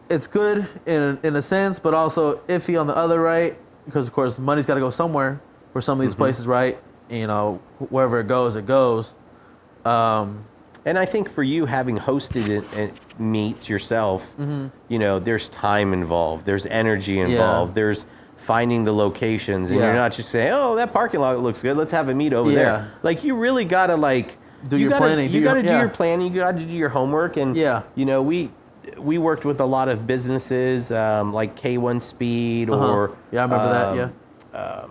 it's good in a sense, but also iffy on the other, right? Because of course, money's got to go somewhere for some of these places, right? Wherever it goes, it goes. And I think for you, having hosted it meets yourself, there's time involved, there's energy involved, there's finding the locations, and you're not just saying, oh, that parking lot looks good, let's have a meet over there. Like, you really gotta do your planning. You gotta do your planning. You gotta do your homework. And we worked with a lot of businesses like K1 Speed or I remember that. Yeah.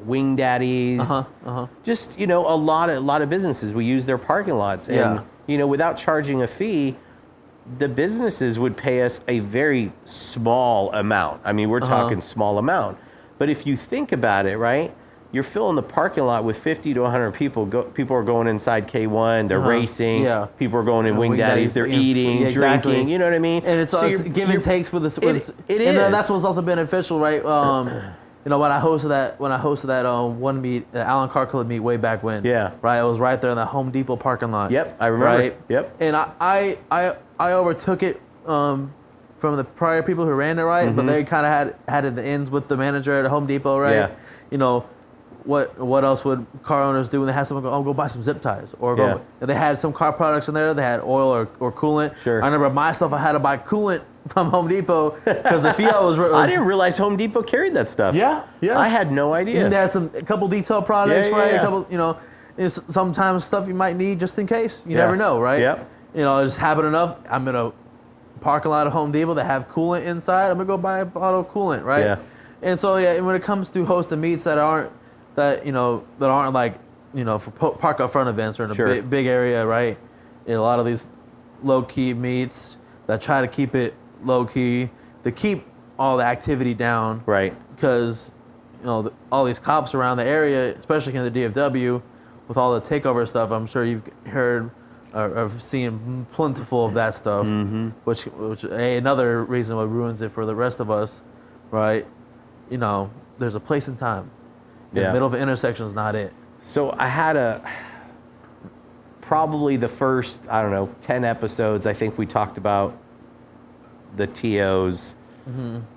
Wing Daddies. Just a lot of businesses. We use their parking lots, and without charging a fee, the businesses would pay us a very small amount. I mean, we're talking small amount. But if you think about it, right? You're filling the parking lot with 50 to 100 people. People are going inside K1. They're racing. Yeah. People are going in Wing Daddies. They're eating, drinking. You know what I mean? And it's give and takes with this. It is. And that's what's also beneficial, right? When I hosted that one meet, the Allen Car Club meet way back when. Yeah. Right. It was right there in the Home Depot parking lot. Yep. I remember. Right. Yep. And I overtook it from the prior people who ran it, right? But they kind of had it the ends with the manager at Home Depot, right? Yeah. What else would car owners do when they had someone go buy some zip ties, or go? They had some car products in there. They had oil or coolant. Sure. I remember myself, I had to buy coolant from Home Depot because the Fiat was. I didn't realize Home Depot carried that stuff. Yeah. I had no idea. And they had a couple detail products, right? A couple, sometimes stuff you might need just in case. You never know, right? Yep. Just happen enough. I'm in a parking lot of Home Depot that have coolant inside. I'm gonna go buy a bottle of coolant, right? Yeah. And so when it comes to hosting meets that aren't like for park up front events or in a big area, right? A lot of these low key meets that try to keep it low key, to keep all the activity down, right? Because all these cops around the area, especially in the DFW, with all the takeover stuff, I'm sure you've heard or seen plentiful of that stuff, which another reason what ruins it for the rest of us, right? There's a place and time. The middle of an intersection is not it. So I had probably the first, 10 episodes, I think we talked about the TOs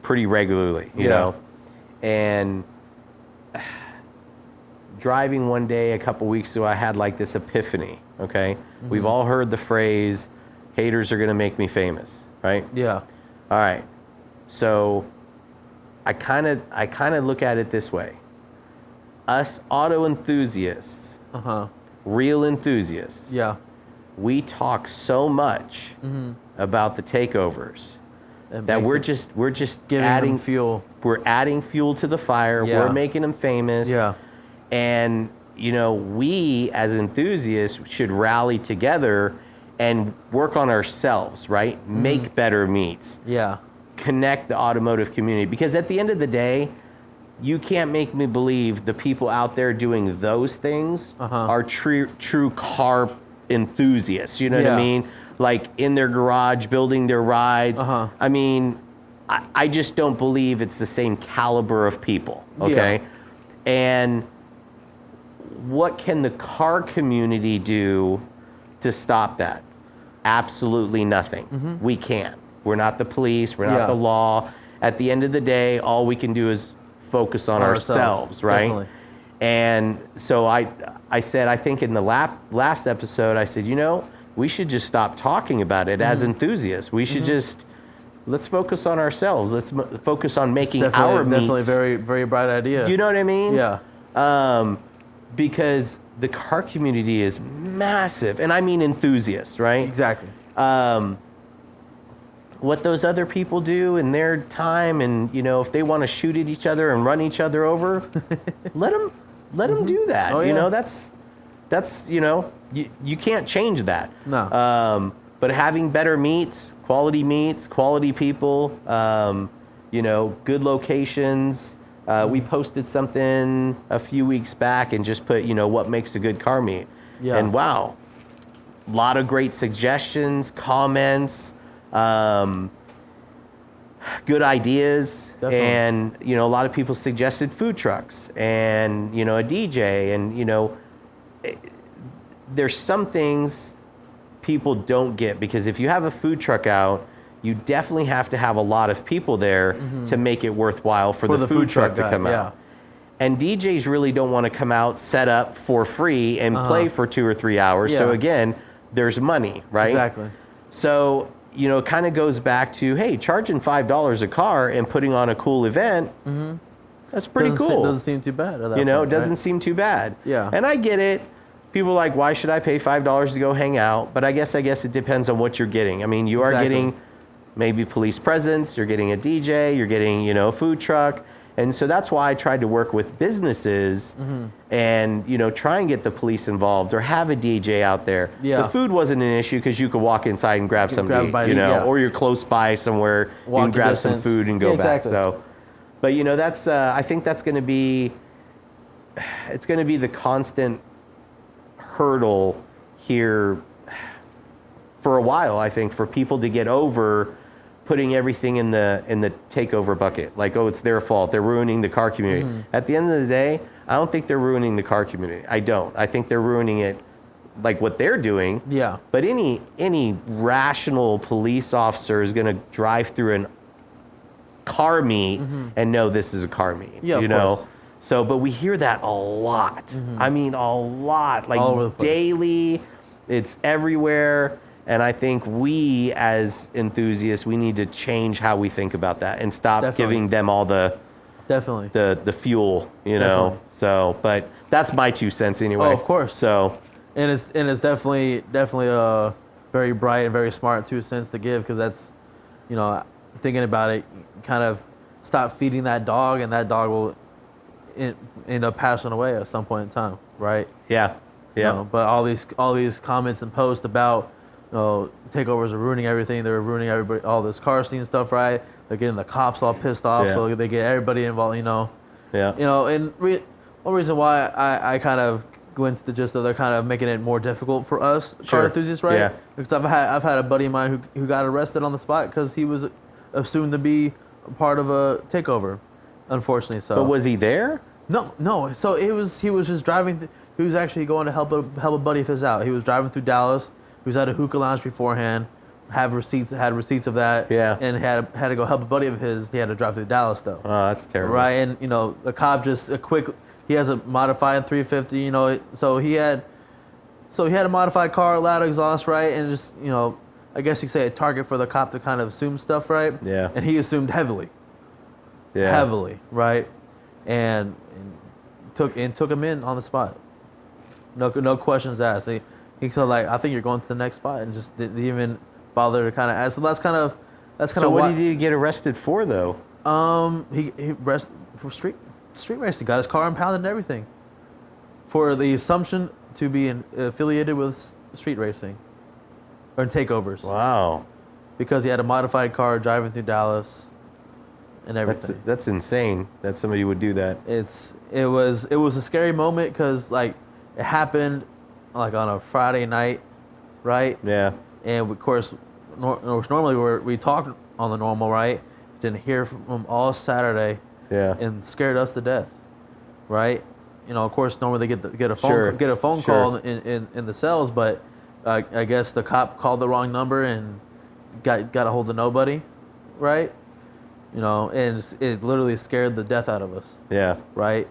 pretty regularly, you know? And driving one day a couple weeks ago, I had like this epiphany, okay? We've all heard the phrase, haters are gonna make me famous, right? Yeah. All right. So I kind of look at it this way. Us auto enthusiasts, real enthusiasts, we talk so much about the takeovers that we're just adding fuel. We're adding fuel to the fire. Yeah. We're making them famous. Yeah. And we as enthusiasts should rally together and work on ourselves, right? Make better meets. Yeah. Connect the automotive community, because at the end of the day, you can't make me believe the people out there doing those things are true car enthusiasts. You know what I mean? Like in their garage, building their rides. I mean, I just don't believe it's the same caliber of people, okay? Yeah. And what can the car community do to stop that? Absolutely nothing. We can't. We're not the police. We're not the law. At the end of the day, all we can do is focus on ourselves, right? Definitely. And so I said, I think in the last episode, I said, we should just stop talking about it as enthusiasts. We should just, let's focus on ourselves. Let's focus on making our meats. Definitely very, very bright idea. You know what I mean? Yeah. Because the car community is massive, and I mean enthusiasts, right? Exactly. What those other people do in their time, and if they want to shoot at each other and run each other over, let them do that. Oh, yeah. That's you can't change that. No. But having better meats, quality people, good locations. We posted something a few weeks back and just put, what makes a good car meat. Yeah. And wow, a lot of great suggestions, comments, good ideas. Definitely. And, a lot of people suggested food trucks and, a DJ. And, there's some things people don't get, because if you have a food truck out, you definitely have to have a lot of people there to make it worthwhile for the food truck to come out. And DJs really don't want to come out, set up for free, and play for 2 or 3 hours. Yeah. So again, there's money, right? Exactly. So, it kind of goes back to, hey, charging $5 a car and putting on a cool event, that's pretty cool. Doesn't seem too bad. At that it point, doesn't right? seem too bad. Yeah. And I get it. People are like, why should I pay $5 to go hang out? But I guess it depends on what you're getting. I mean, you are getting maybe police presence, you're getting a DJ, you're getting, a food truck. And so that's why I tried to work with businesses and, try and get the police involved or have a DJ out there. Yeah. The food wasn't an issue because you could walk inside and grab something to eat, or you're close by somewhere, you can grab some food and go back. So, but, that's, I think that's going to be, it's going to be the constant hurdle here for a while, I think, for people to get over putting everything in the takeover bucket. Like, oh, it's their fault. They're ruining the car community. At the end of the day, I don't think they're ruining the car community. I don't. I think they're ruining it, like what they're doing. Yeah. But any rational police officer is going to drive through a car meet and know this is a car meet. Yeah, of course. So, but we hear that a lot. I mean, a lot. Like all over the place. Daily, it's everywhere. And I think we, as enthusiasts, we need to change how we think about that and stop giving them all the fuel, Definitely. So, but that's my 2 cents anyway. Oh, of course. So, and it's definitely a very bright and very smart 2 cents to give, because that's, thinking about it, kind of stop feeding that dog, and that dog will end up passing away at some point in time, right? Yeah. But all these comments and posts about, takeovers are ruining everything. They're ruining everybody, all this car scene stuff, right? They're getting the cops all pissed off, so they get everybody involved, Yeah. And one reason why I kind of go into the gist of they're kind of making it more difficult for us car enthusiasts, right? Yeah. Because I've had a buddy of mine who got arrested on the spot because he was assumed to be part of a takeover, unfortunately. So. But was he there? No. So he was just driving. He was actually going to help a buddy of his out. He was driving through Dallas. He was at a hookah lounge beforehand. Had receipts of that. Yeah. And had to go help a buddy of his. He had to drive through Dallas though. Oh, that's terrible. Right, and the cop just he has a modified 350. So he had a modified car, loud exhaust, right, and just I guess you could say a target for the cop to kind of assume stuff, right? Yeah. And he assumed heavily. Yeah. Heavily, right? And took him in on the spot. No questions asked. He said, like, I think you're going to the next spot, and just didn't even bother to kind of ask. So that's kind of So what did he get arrested for, though? He arrested for street racing. Got his car impounded and everything for the assumption to be affiliated with street racing or takeovers. Wow. Because he had a modified car driving through Dallas and everything. That's insane that somebody would do that. It was a scary moment because like it happened like on a Friday night, right? Yeah. And of course, normally we talked on the normal, right? Didn't hear from him all Saturday. Yeah. And scared us to death, right? Of course, normally they get a phone call in the cells, but I guess the cop called the wrong number and got a hold of nobody, right? And it literally scared the death out of us. Yeah. Right?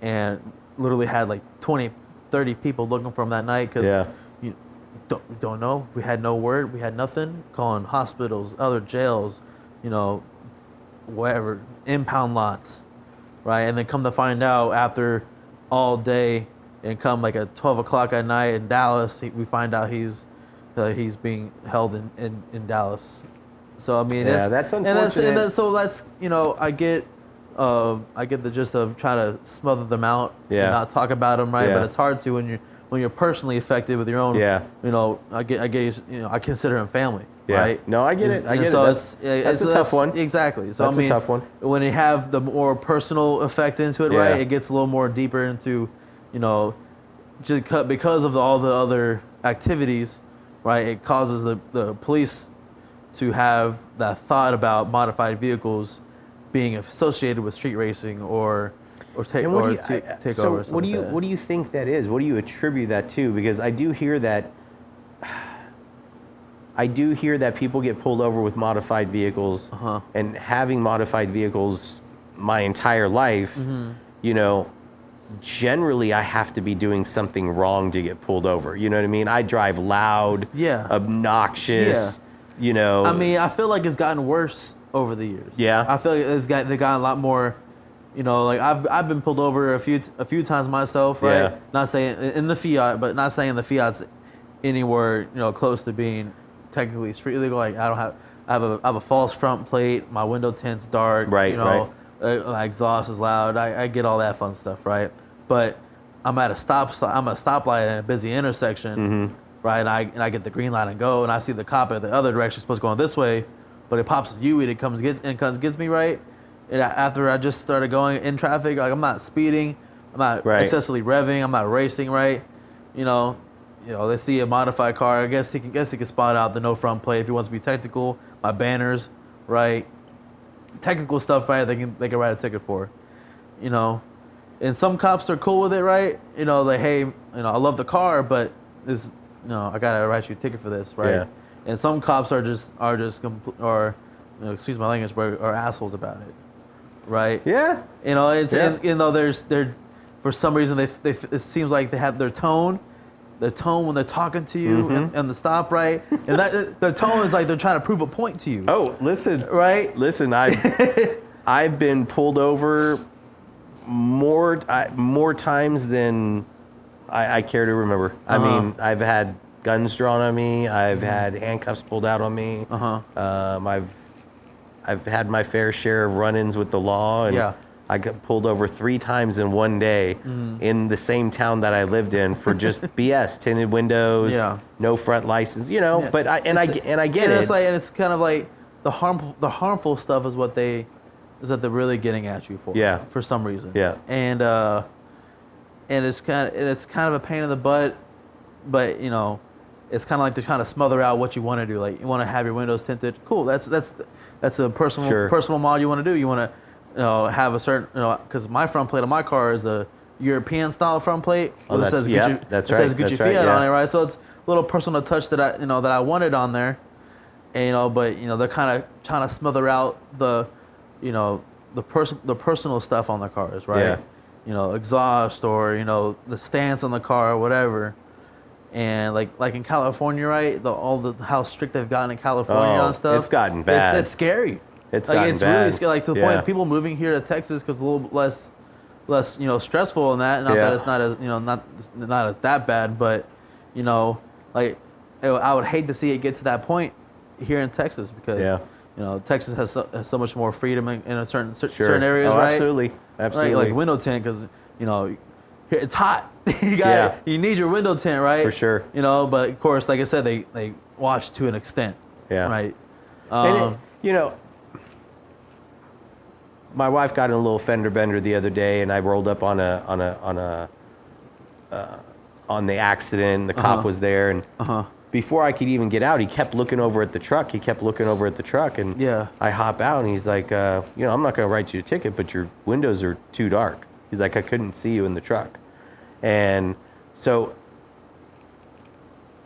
And literally had like 20, 30 people looking for him that night because you don't know. We had no word. We had nothing. Calling hospitals, other jails, whatever, impound lots, right? And then come to find out after all day and come like at 12 o'clock at night in Dallas, we find out he's being held in Dallas. So I mean, that's unfortunate. So that's I get the gist of trying to smother them out and not talk about them, right? But it's hard to when you're personally affected with your own. I consider him family. Right? No, I get it. I get so it. That's a tough one. Exactly. So that's a tough one. When you have the more personal effect into it, right? It gets a little more deeper into, just because of all the other activities, right? It causes the police to have that thought about modified vehicles being associated with street racing or takeover. So what do you think that is? What do you attribute that to? Because I do hear that people get pulled over with modified vehicles, and having modified vehicles my entire life, generally I have to be doing something wrong to get pulled over. You know what I mean? I drive loud, obnoxious, I mean, I feel like it's gotten worse over the years. Yeah. I feel like they've gotten a lot more, like I've been pulled over a few times myself, right? Yeah. Not saying in the Fiat, but not saying the Fiat's anywhere, close to being technically street legal. Like I have a false front plate, my window tint's dark, right? My exhaust is loud. I get all that fun stuff, right? But I'm at a stoplight in a busy intersection, right? And I get the green light and go, and I see the cop at the other direction supposed to go this way, but it pops a U-ey that gets me, right? And after I just started going in traffic, like I'm not speeding, I'm not excessively revving, I'm not racing, right? They see a modified car. I guess he can spot out the no front plate if he wants to be technical. My banners, right? Technical stuff, right? They can write a ticket for, And some cops are cool with it, right? Like, hey, I love the car, but this, I gotta write you a ticket for this, right? Yeah. And some cops are excuse my language, but are assholes about it, right? Yeah. They're for some reason it seems like they have their tone when they're talking to you and the stop, right? And their tone is like they're trying to prove a point to you. Oh, listen. Right? Listen, I've been pulled over more times than I care to remember. I mean, I've had guns drawn on me. I've had handcuffs pulled out on me. I've had my fair share of run-ins with the law, and I got pulled over 3 times in one day in the same town that I lived in for just BS, tinted windows, no front license, But I get it. And it's kind of like the harmful stuff is what they're really getting at you for. Yeah. For some reason. Yeah. And it's kind of a pain in the butt, but it's kind of like they're trying to smother out what you want to do. Like you want to have your windows tinted. Cool. That's a personal mod you want to do. You want to have a certain because my front plate on my car is a European style front plate. It says Gucci Fiat on it, right? So it's a little personal touch that I wanted on there, and but they're kind of trying to smother out the the personal stuff on the cars, right? Yeah. Exhaust or the stance on the car or whatever. And like in California, right? How strict they've gotten in California on stuff. It's gotten bad. It's scary. It's gotten bad. Really scary. Like to the point of people moving here to Texas because it's a little less stressful in that. Not that it's not as not as that bad, but like I would hate to see it get to that point here in Texas because Texas has so much more freedom in certain areas, right? Absolutely. Right? Like window tint because it's hot. You need your window tint, right? For sure. But of course, like I said, they watch to an extent. Yeah. Right. My wife got in a little fender bender the other day, and I rolled up on the accident. The cop was there, and before I could even get out, he kept looking over at the truck. And I hop out, and he's like, I'm not going to write you a ticket, but your windows are too dark. He's like, I couldn't see you in the truck. And so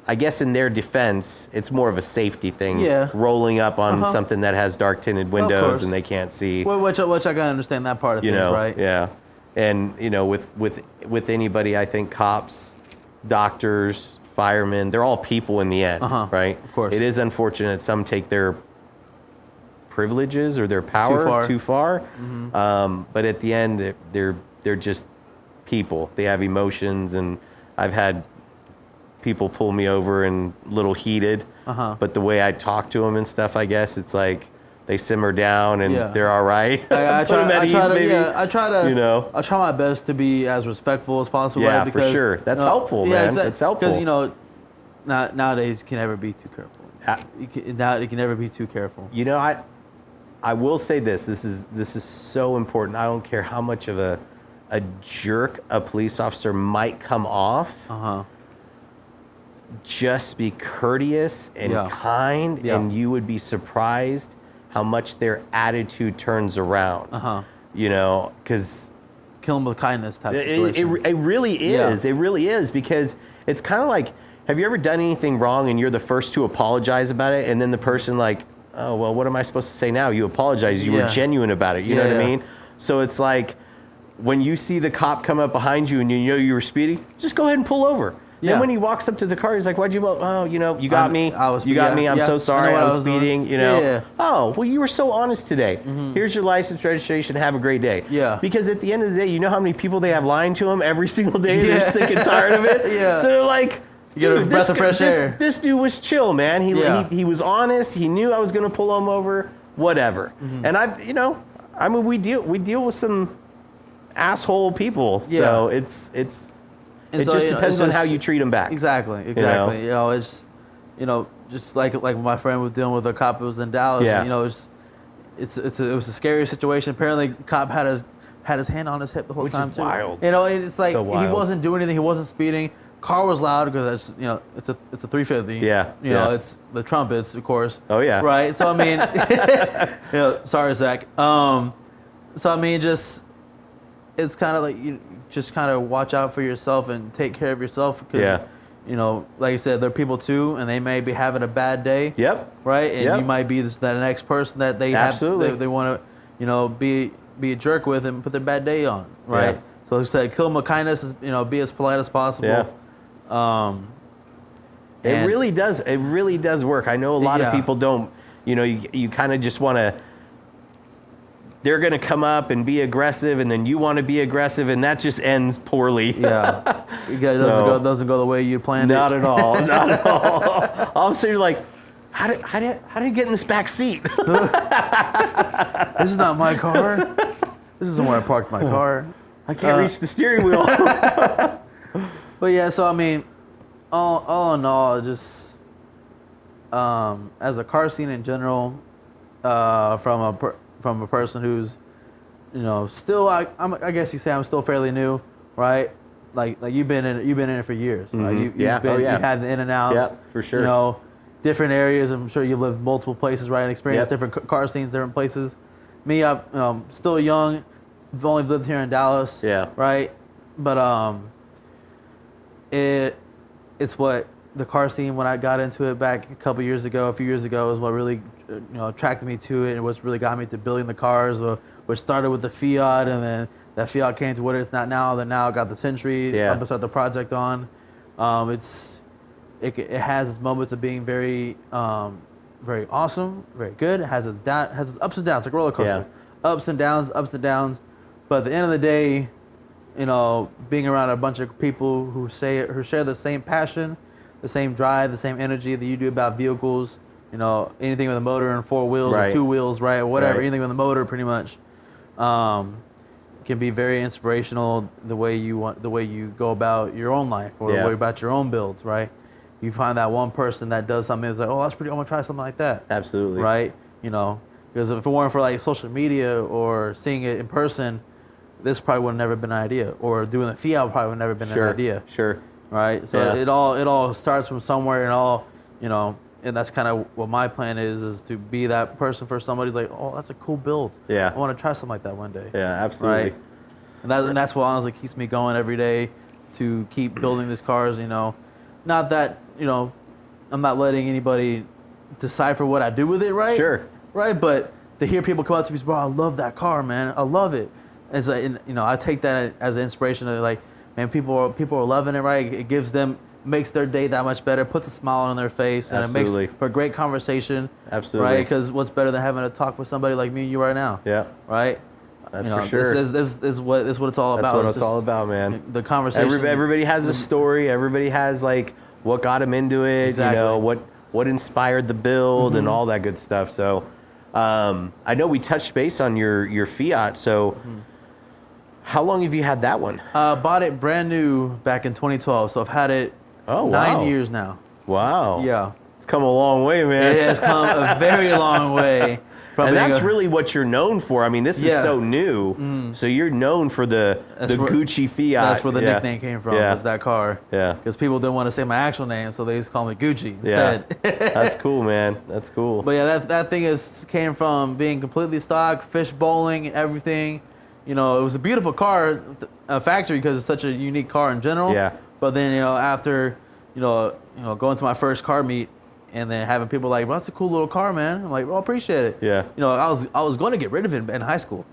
I guess in their defense, it's more of a safety thing. Yeah. Rolling up on something that has dark tinted windows and they can't see. Which I can understand that part of things, right? Yeah. And with anybody, I think cops, doctors, firemen, they're all people in the end, right? Of course. It is unfortunate some take their privileges or their power too far. But at the end, they're just people. They have emotions, and I've had people pull me over and a little heated. But the way I talk to them and stuff, I guess it's like they simmer down and they're all right. I try my best to be as respectful as possible. Yeah, right? Because, for sure. That's helpful, man. It's helpful. Because nowadays you can never be too careful. You can never be too careful. I will say this. This is so important. I don't care how much of a jerk a police officer might come off. Just be courteous and kind, and you would be surprised how much their attitude turns around. Because kill them with kindness type situation. It really is. It really is, because it's kind of like, have you ever done anything wrong and you're the first to apologize about it, and then the person like, oh, well, what am I supposed to say now? You apologize. You were genuine about it. You know what I mean? So it's like when you see the cop come up behind you and you were speeding, just go ahead and pull over. Then when he walks up to the car, he's like, why'd you, you got me. You got me. I'm so sorry. I was speeding, Oh, well, you were so honest today. Here's your license, registration. Have a great day. Because at the end of the day, you know how many people they have lying to them every single day? They're sick and tired of it. So they're like, you get a breath of fresh air. This dude was chill, man. He was honest. He knew I was going to pull him over, whatever. And we deal with some asshole people. So it just depends on how you treat them back. Exactly. It's just like my friend was dealing with a cop who was in Dallas. Yeah. It was a scary situation. Apparently, the cop had his hand on his hip the whole time too. Wild. It's like So wild. he wasn't doing anything. He wasn't speeding. Car was loud because it's a 350. It's the trumpets, of course. Oh yeah. Right. So I mean, sorry, Zach. It's kind of like you just kind of watch out for yourself and take care of yourself because like you said, they're people too, and they may be having a bad day. Right. And you might be that next person that they they want to be a jerk with and put their bad day on. Right. So he said, kill them with kindness. Be as polite as possible. It really does. It really does work. I know a lot of people don't. You kind of just want to. They're going to come up and be aggressive, and then you want to be aggressive, and that just ends poorly. It doesn't go the way you planned. Not at all. Not at all. All of a sudden, you're like, how did you get in this back seat? This is not my car. This isn't where I parked my car. I can't reach the steering wheel. But yeah, so I mean, all in all, just as a car scene in general, from a person who's, still I guess you say I'm still fairly new, right? Like you've been in it for years, right? You've had the in and outs. Yeah, for sure. Different areas. I'm sure you've lived multiple places, right? And experienced different car scenes, different places. Me, I'm still young. I've only lived here in Dallas. Right. But it's what the car scene when I got into it back a few years ago is what really attracted me to it, and what's really got me to building the cars. Which started with the Fiat, and then that Fiat came to what it's not now. Then now I got the Century. I'm gonna start the project on. It has its moments of being very very awesome, very good. It has its ups and downs, like a roller coaster. Ups and downs. But at the end of the day, being around a bunch of people who share the same passion, the same drive, the same energy that you do about vehicles. Anything with a motor and four wheels or two wheels, right, or whatever. Anything with a motor, pretty much, can be very inspirational. The way you go about your own life, or the way about your own builds, right? You find that one person that does something that's like, oh, that's pretty. I'm gonna try something like that. Absolutely. Right. Because if it weren't for like social media or seeing it in person, this probably would have never been an idea. Or doing the Fiat probably would have never been an idea. Right. So it all starts from somewhere, and and that's kind of what my plan is to be that person for somebody like, oh, that's a cool build. I want to try something like that one day. Absolutely. Right. And that's what honestly keeps me going every day to keep building these cars. Not that I'm not letting anybody decipher what I do with it, right? Right. But to hear people come up to me and say, bro, I love that car, man. I love it. It's like, you know, I take that as an inspiration of like, man, people are loving it, right? It gives them, makes their day that much better, puts a smile on their face, and Absolutely. it makes for a great conversation. Absolutely. Right? Because what's better than having a talk with somebody like me and you right now? Yeah. Right? That's you know, for sure. This is what it's all about. That's what it's all about, man. The conversation. Everybody has a story. Everybody has like what got them into it. Exactly. You know, what inspired the build and all that good stuff. So I know we touched base on your Fiat. So how long have you had that one? Bought it brand new back in 2012. So I've had it 9 years now. Wow. Yeah. It's come a long way, man. It has come a very long way. And that's really what you're known for. I mean, this is so new. So you're known for the Gucci Fiat. That's where the nickname came from, was that car. Yeah. Because people didn't want to say my actual name, so they just call me Gucci instead. Yeah. That's cool, man. That's cool. But yeah, that thing came from being completely stock, fish bowling, everything. You know, it was a beautiful car, a factory, because it's such a unique car in general. Yeah. But then, you know, after, you know, going to my first car meet, and then having people like, well, that's a cool little car, man. I'm like, well, appreciate it. Yeah. You know, I was going to get rid of it in high school.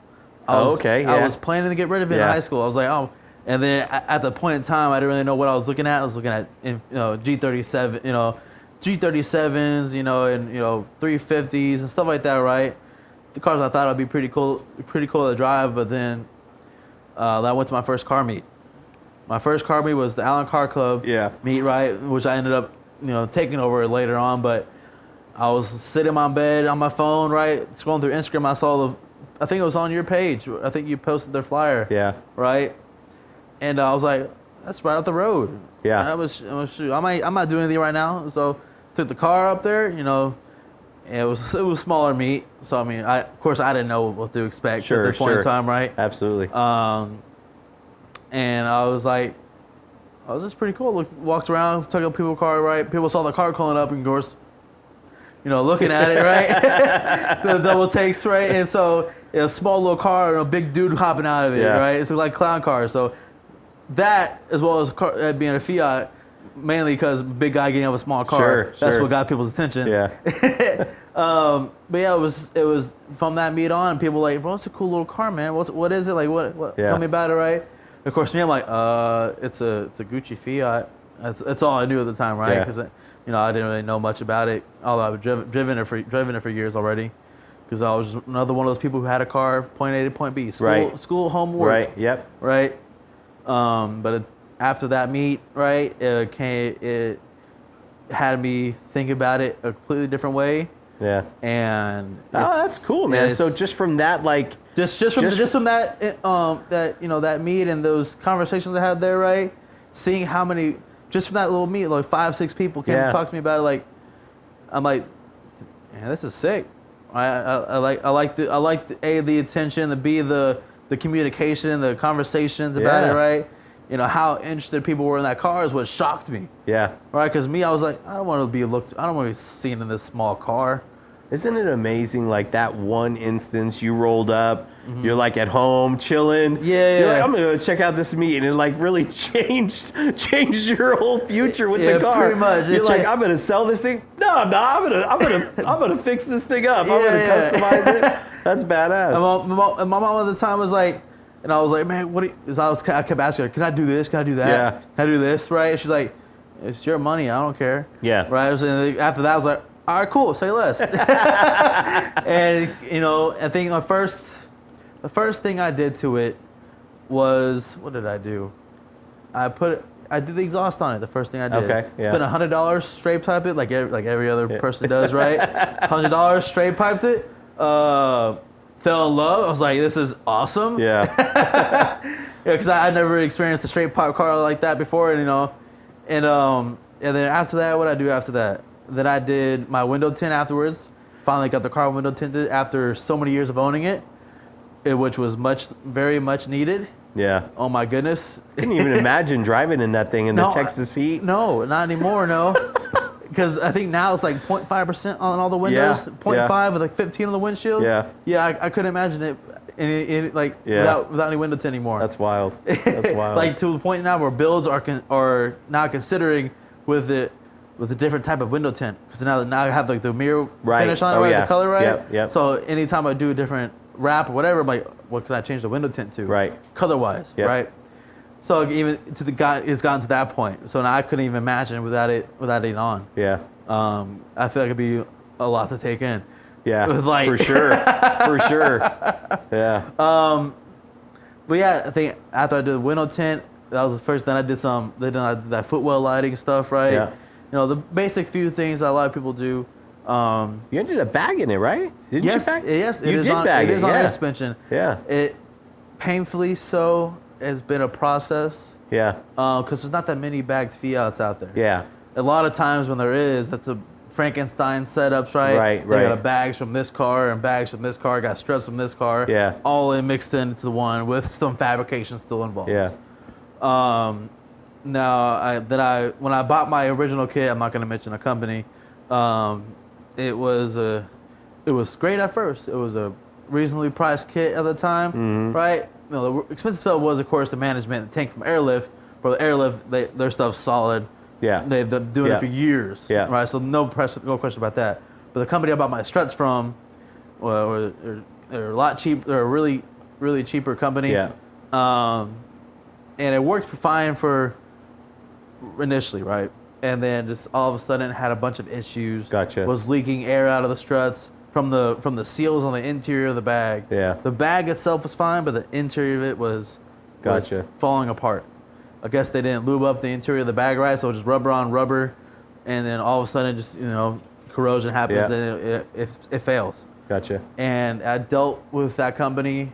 I was planning to get rid of it in high school. I was like, oh. And then at the point in time, I didn't really know what I was looking at. I was looking at, you know, G37, you know, G37s, you know, and, you know, 350s and stuff like that, right? The cars I thought would be pretty cool to drive, but then I went to my first car meet. My first car meet was the Allen Car Club meet, right? Which I ended up, you know, taking over later on, but I was sitting in my bed on my phone, right, scrolling through Instagram. I saw I think it was on your page. I think you posted their flyer. Yeah. Right. And I was like, that's right up the road. Yeah. I'm not doing anything right now, so took the car up there. You know, it was smaller meet, so I mean, of course I didn't know what to expect at the point in time, right? Absolutely. And I was like, oh, this is pretty cool. Walked around, took up people's car, right? People saw the car calling up, and of course, you know, looking at it, right? The double takes, right? And so, a small little car and a big dude hopping out of it, right? It's like clown car. So, that, as well as being a Fiat, mainly because big guy getting out of a small car, that's what got people's attention. Yeah. But yeah, it was from that meet on, people were like, bro, it's a cool little car, man. What is it? Like, what? Tell me about it, right? Of course, me, I'm like, it's a Gucci Fiat. That's all I knew at the time, right? Because you know, I didn't really know much about it. Although I've driven it for years already, because I was just another one of those people who had a car, point A to point B, school, home, work. Right. Yep. Right. But after that meet, right, it had me think about it a completely different way. Yeah. And that's cool, man. So just from that, like. Just from that that, you know, that meet and those conversations I had there, right? Seeing how many, just from that little meet, like 5-6 people came and talked to me about it. Like, I'm like, man, this is sick. I like the attention, the B, the communication, the conversations about it, right? You know, how interested people were in that car is what shocked me. Yeah. Right? Because me, I was like, I don't want to be seen in this small car. Isn't it amazing, like that one instance you rolled up, you're like at home chilling. You're like, I'm gonna go check out this meet, and it like really changed your whole future with the car. Pretty much. You're like, I'm gonna sell this thing. No, I'm not. I'm gonna fix this thing up. I'm gonna customize it. That's badass. And my mom at the time was like, and I was like, man, I kept asking her, can I do this? Can I do that? Yeah. Can I do this? Right? And she's like, it's your money. I don't care. Yeah. Right? And after that, I was like, all right, cool, say less. And, you know, I think the first thing I did to it was, what did I do? I did the exhaust on it, the first thing I did. Okay, yeah. Spent $100, straight pipe it, like every other person does, right? $100, straight piped it. Fell in love. I was like, this is awesome. Yeah. Because I never experienced a straight pipe car like that before, and, you know. And then after that, what did I do after that? Then I did my window tint afterwards. Finally got the car window tinted after so many years of owning it, which was very much needed. Yeah. Oh my goodness. Couldn't even imagine driving in that thing in the Texas heat. No, not anymore. No, because I think now it's like 0.5% on all the windows. 0.5 with like 15 on the windshield. Yeah. Yeah, I couldn't imagine it without any window tint anymore. That's wild. That's wild. Like to the point now where builds are now considering with a different type of window tint, because now I have like the mirror finish on it, right? The color, right? Yep. So anytime I do a different wrap or whatever. I'm like, what can I change the window tint to? Right. Color-wise, Yep. right? So even to the guy, it's gotten to that point. So now I couldn't even imagine without it on. Yeah. I feel like it'd be a lot to take in. Yeah. With light. For sure. For sure. Yeah. But yeah, I think after I did the window tint, that was the first. Then I did that footwell lighting stuff, right? Yeah. You know, the basic few things that a lot of people do. You ended up bagging it, right? Didn't Yes, you bag? yes, You did bag it is on yeah. air suspension. Yeah. It painfully so has been a process. Yeah. Because there's not that many bagged Fiats out there. Yeah. A lot of times when there is, that's a Frankenstein setups, right? Right, They right. got bags from this car and bags from this car, got struts from this car. Yeah. All in mixed into the one with some fabrication still involved. Yeah. Now, when I bought my original kit, I'm not going to mention a company. It was great at first. It was a reasonably priced kit at the time, right? You know, the expensive stuff was, of course, the management, the tank from Airlift. For the Airlift, their stuff's solid. Yeah. They've been doing Yeah. it for years. Yeah. Right. So no question about that. But the company I bought my struts from, well, they're a lot cheap. They're a really, really cheaper company. Yeah. And it worked fine for initially, right? And then just all of a sudden it had a bunch of issues. Gotcha. Was leaking air out of the struts from the seals on the interior of the bag. Yeah. The bag itself was fine, but the interior of it was Gotcha. falling apart. I guess they didn't lube up the interior of the bag right, so it was just rubber on rubber, and then all of a sudden just, corrosion happens Yeah. and it fails. Gotcha. And I dealt with that company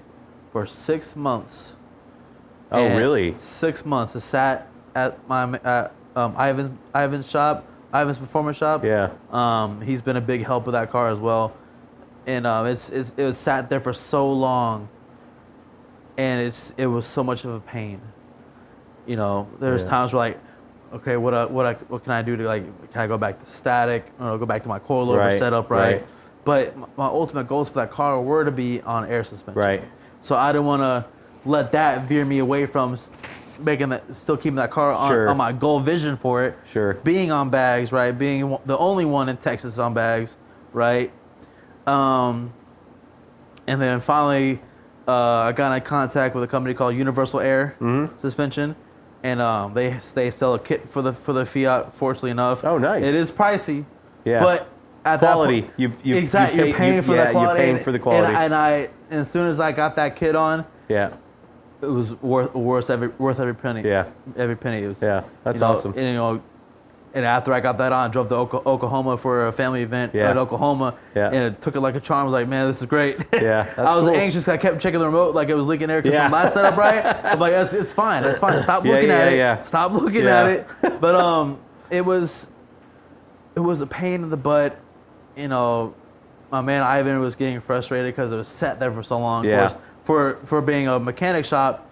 for 6 months. Oh, And really? 6 months. I sat at Ivan's shop, Ivan's performance shop. Yeah. He's been a big help with that car as well, and it was sat there for so long, and it was so much of a pain. There's Yeah. times where like, okay, what can I do to can I go back to static or go back to my coilover Right, setup, right. right? But my ultimate goals for that car were to be on air suspension. Right. So I didn't want to let that veer me away from still keeping that car Sure. on my goal vision for it. Sure. Being on bags, right? Being the only one in Texas on bags, right? And then finally, I got in contact with a company called Universal Air Suspension, and they sell a kit for the Fiat. Fortunately enough, Oh, nice. It is pricey, Yeah. but at Quality. that point, exactly, you you're paying for yeah, the quality. You're paying for the quality. And as soon as I got that kit on, yeah. it was worth every penny. Yeah. Every penny. It was. Yeah. That's awesome. And after I got that on, I drove to Oklahoma for a family event Yeah. at Oklahoma, Yeah. and it took it like a charm. I was like, man, this is great. Yeah, that's I was cool. anxious. I kept checking the remote like it was leaking air because Yeah. from last setup, right? I'm like, it's fine. It's fine. Stop Yeah, looking yeah, at it. yeah. Stop looking Yeah. at it. But it was a pain in the butt. My man Ivan was getting frustrated because it was sat there for so long. Yeah. Of course, for being a mechanic shop,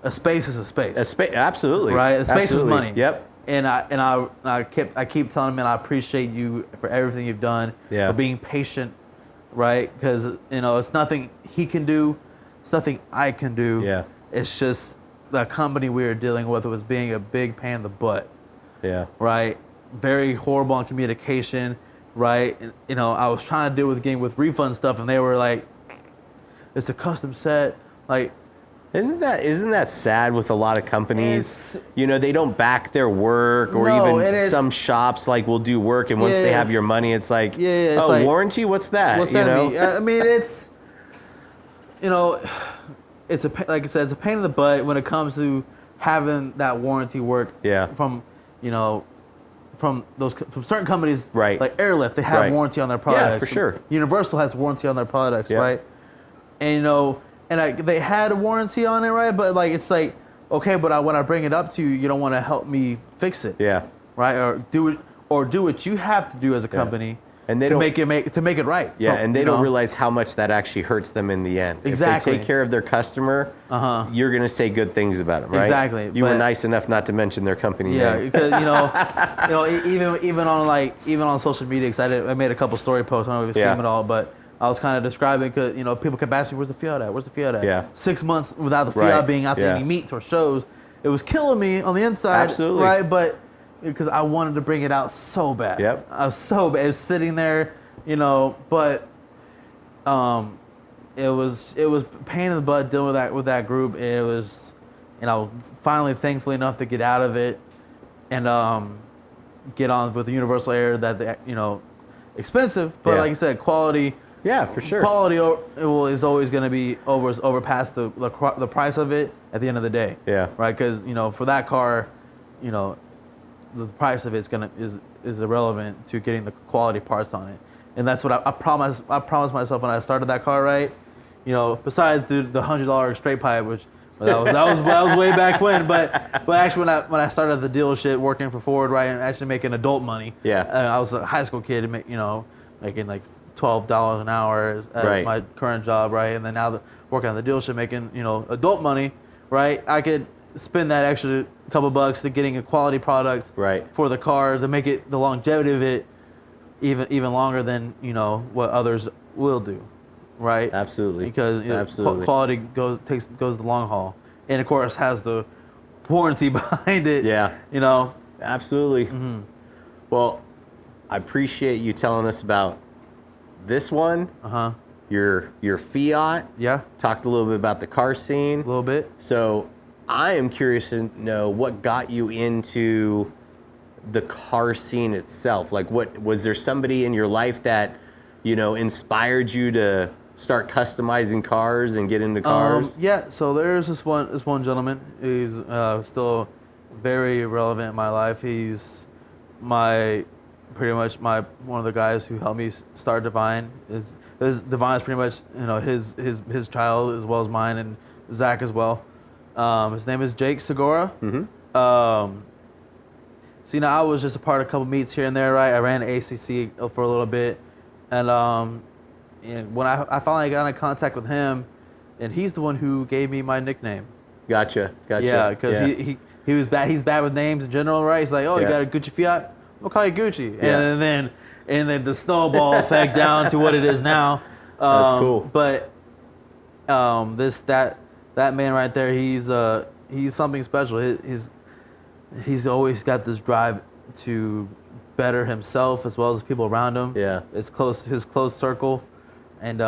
a space is a space. Absolutely. Right? The space is Absolutely. money. Yep. And I keep telling him, man, I appreciate you for everything you've done, Yeah. for being patient, right? Because it's nothing he can do, it's nothing I can do. Yeah. It's just the company we were dealing with was being a big pain in the butt, Yeah. right? Very horrible on communication, right? And, I was trying to deal with with refund stuff, and they were like, it's a custom set, like. Isn't that sad with a lot of companies? They don't back their work, or No, even and some shops will do work, and once they Yeah. have your money, it's like, Yeah, it's oh, like, warranty? What's that? What's that mean? I mean, it's, it's like I said, it's a pain in the butt when it comes to having that warranty work. Yeah. From certain companies, Right. Like Airlift, they have Right. warranty on their products. Yeah, for sure. Universal has warranty on their products, Yeah. right? And they had a warranty on it, right? But it's like, okay, but when I bring it up to you, you don't want to help me fix it, Yeah. right? Or do what you have to do as a company, And they to don't- make it right. Yeah, and they don't know? realize how much that actually hurts them in the end. Exactly. If they take care of their customer, you're going to say good things about them, right? Exactly, You were but- nice enough not to mention their company Yeah, name. because even on social media, because I made a couple story posts. I don't know if you've seen them at all, but I was kind of describing because people kept asking, "Where's the Fiat at? Where's the Fiat at?" Yeah. 6 months without the Right, Fiat being out to yeah. any meets or shows, it was killing me on the inside. Absolutely. Right, but because I wanted to bring it out so bad. Yep. I was so bad. It was sitting there, but it was pain in the butt dealing with that group. And it was, finally thankfully enough to get out of it and get on with the Universal Air that expensive, but like you said, quality. Yeah, for sure. Quality is always going to be overpass the price of it at the end of the day. Yeah. Right, because for that car, the price of it's is irrelevant to getting the quality parts on it, and that's what I promised myself when I started that car. Right, besides the $100 straight pipe, which that was way back when, but actually when I started at the dealership working for Ford, right, and actually making adult money. Yeah. I was a high school kid, making like $12 an hour at my current job, right? And then now working at the dealership making, adult money, right? I could spend that extra couple bucks to getting a quality product for the car to make it the longevity of it even longer than, what others will do, right? Absolutely. Because quality goes the long haul. And of course has the warranty behind it. Yeah. Absolutely. Mm-hmm. Well, I appreciate you telling us about this one, your Fiat. Yeah. Talked a little bit about the car scene. A little bit. So I am curious to know what got you into the car scene itself. Like, what was there somebody in your life that inspired you to start customizing cars and get into cars? Yeah. So there's this one gentleman. He's still very relevant in my life. He's pretty much one of the guys who helped me start Divine. Divine is pretty much his child as well as mine and Zach as well. His name is Jake Segura. Mm-hmm. I was just a part of a couple meets here and there, right? I ran ACC for a little bit, and when I finally got in contact with him, and he's the one who gave me my nickname. Gotcha. Yeah, because he was bad. He's bad with names in general, right? He's like, you got a Gucci Fiat? We'll call you Gucci. Yeah. And then the snowball effect down to what it is now. That's cool. But that man right there, he's something special. He's always got this drive to better himself as well as the people around him. Yeah. His close circle, and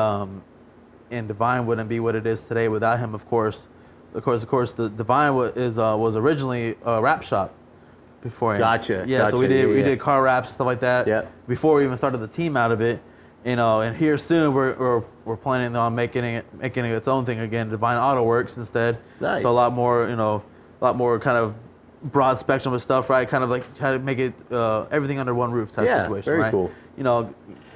Divine wouldn't be what it is today without him. Of course, the Divine was originally a rap shop. Beforehand. Gotcha. Yeah, so we did car wraps and stuff like that. Yeah. Before we even started the team out of it, and here soon we're planning on making it its own thing again, Divine Auto Works instead. Nice. So a lot more kind of broad spectrum of stuff, right? Kind of like try to make it everything under one roof type situation, very right? cool.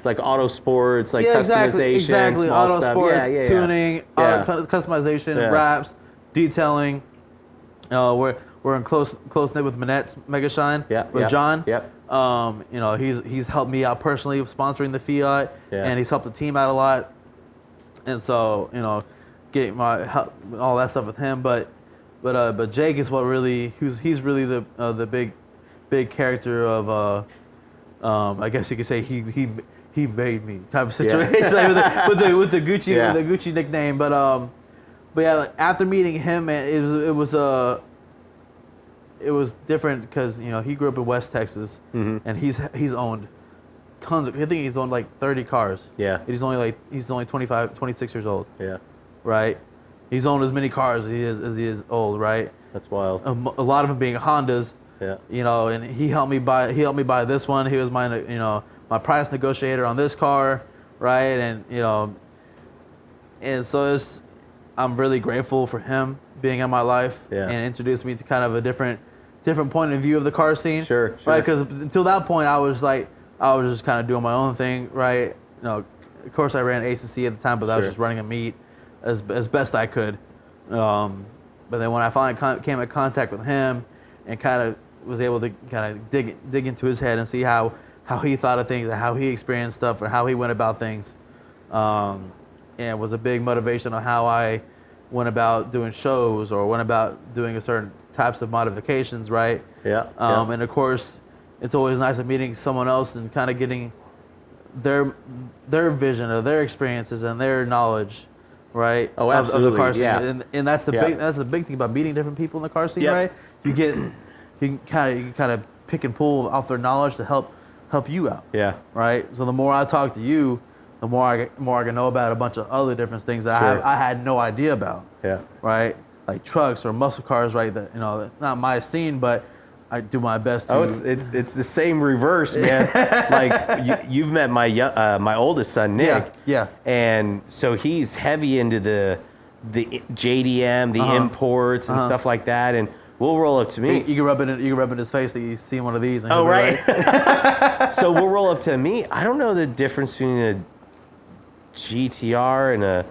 Like auto sports, like exactly, customization, small auto stuff. sports, tuning, customization, wraps, detailing. We're in close knit with Manette's Mega Shine with John. Yep. He's helped me out personally sponsoring the Fiat, and he's helped the team out a lot. And so getting my help, all that stuff with him. But Jake is what really he's really the big character of I guess you could say he made me type of situation with the Gucci nickname. But yeah, like, after meeting him, it was different because he grew up in West Texas, and he's owned tons of. I think he's owned like 30 cars. Yeah. He's only 25, 26 years old. Yeah. Right. He's owned as many cars as he is old. Right. That's wild. A lot of them being Hondas. Yeah. And he helped me buy this one. He was my my price negotiator on this car. Right. And and so I'm really grateful for him being in my life and introduced me to kind of a different point of view of the car scene. Sure. Right, because until that point, I was just kind of doing my own thing, right? Of course, I ran ACC at the time, but I was just running a meet as best I could. But then when I finally came in contact with him and kind of was able to kind of dig into his head and see how he thought of things and how he experienced stuff and how he went about things, and it was a big motivation on how I went about doing shows or went about doing a certain types of modifications, right? Yeah. And of course, it's always nice meeting someone else and kind of getting their vision of their experiences and their knowledge, right? Oh, absolutely. Of the car scene. Yeah. And that's the big thing about meeting different people in the car scene, right? You can kind of pick and pull off their knowledge to help you out. Yeah. Right. So the more I talk to you, the more I can know about a bunch of other different things that I had no idea about. Yeah. Right? Like trucks or muscle cars, right? That, you know, not my scene, but I do my best to. Oh, it's the same reverse, man. Like you've met my oldest son, Nick. Yeah. And so he's heavy into the JDM, the imports and stuff like that, and we'll roll up to me. You can rub it in his face that you've seen one of these. And Oh, right. So we'll roll up to me. I don't know the difference between a GTR and a.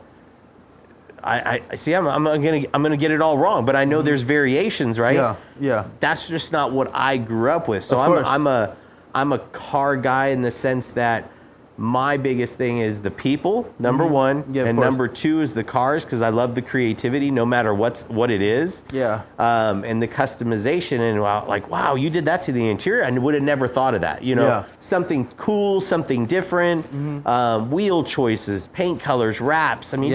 I see. I'm gonna get it all wrong, but I know there's variations, right? Yeah. That's just not what I grew up with. So I'm a car guy in the sense that my biggest thing is the people, number one, and number two is the cars, because I love the creativity, no matter what it is. Yeah. And the customization, and wow, you did that to the interior. I would have never thought of that. You know, something cool, something different. Wheel choices, paint colors, wraps. I mean,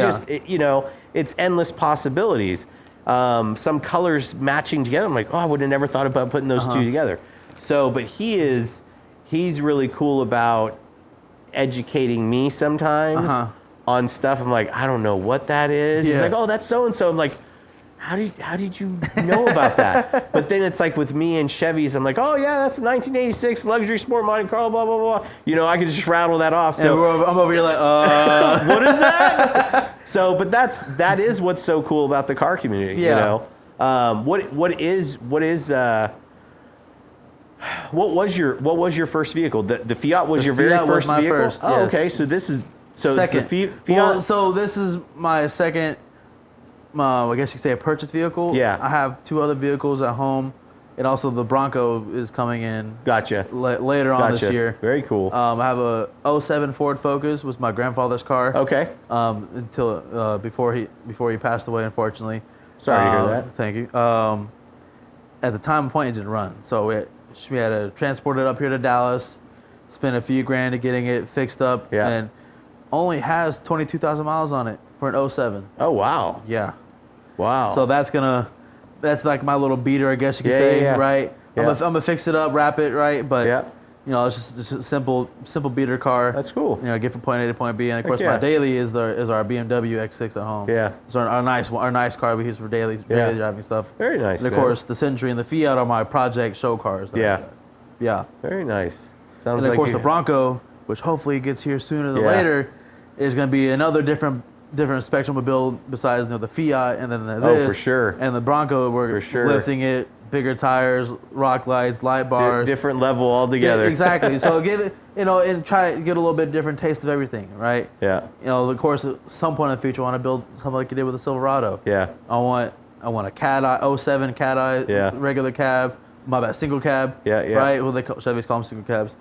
it's endless possibilities. Some colors matching together. I'm like, I would have never thought about putting those two together. So, but he's really cool about educating me sometimes on stuff. I'm like, I don't know what that is. He's like, oh, that's so and so. I'm like, how did you know about that? But then it's like with me and Chevys, I'm like, oh yeah, that's a 1986 luxury sport Monte Carlo, blah blah blah. You know, I can just rattle that off. So I'm over here like, what is that? So, but that is what's so cool about the car community. You know, what was your first vehicle? The Fiat was your very first vehicle? First, oh, yes. okay. So this is second. It's Fiat. Well, so this is my second. I guess you could say a purchase vehicle. Yeah. I have two other vehicles at home, and also the Bronco is coming in. Gotcha. Later on this year. Very cool. I have a 07 Ford Focus, was my grandfather's car. Okay. Until before he passed away, unfortunately. Sorry to hear that. Thank you. At the time of point, it didn't run, so we had to transport it up here to Dallas, spend a few grand to getting it fixed up, and only has 22,000 miles on it for an 07. Oh wow. Yeah. Wow. So that's like my little beater, I guess you could say, right? Yeah. I'm gonna fix it up, wrap it, right? But you know, it's just a simple beater car. That's cool. You know, get from point A to point B, and of course my daily is our Bmw X6 at home. Yeah. It's our nice car we use for daily driving stuff. Very nice. And of course the Century and the Fiat are my project show cars. Yeah. Very nice. Sounds and of course the Bronco, which hopefully gets here sooner than later, is gonna be another different spectrum of build besides the Fiat and then this. Oh, for sure. And the Bronco, we're lifting it, bigger tires, rock lights, light bars. Different level altogether. Yeah, exactly. So get it, and try to get a little bit different taste of everything, right? Yeah. You know, of course, at some point in the future, I want to build something like you did with the Silverado. Yeah. I want a cat eye, 07 cat eye, regular cab, single cab. Yeah. Right? Well, Chevys call them single cabs.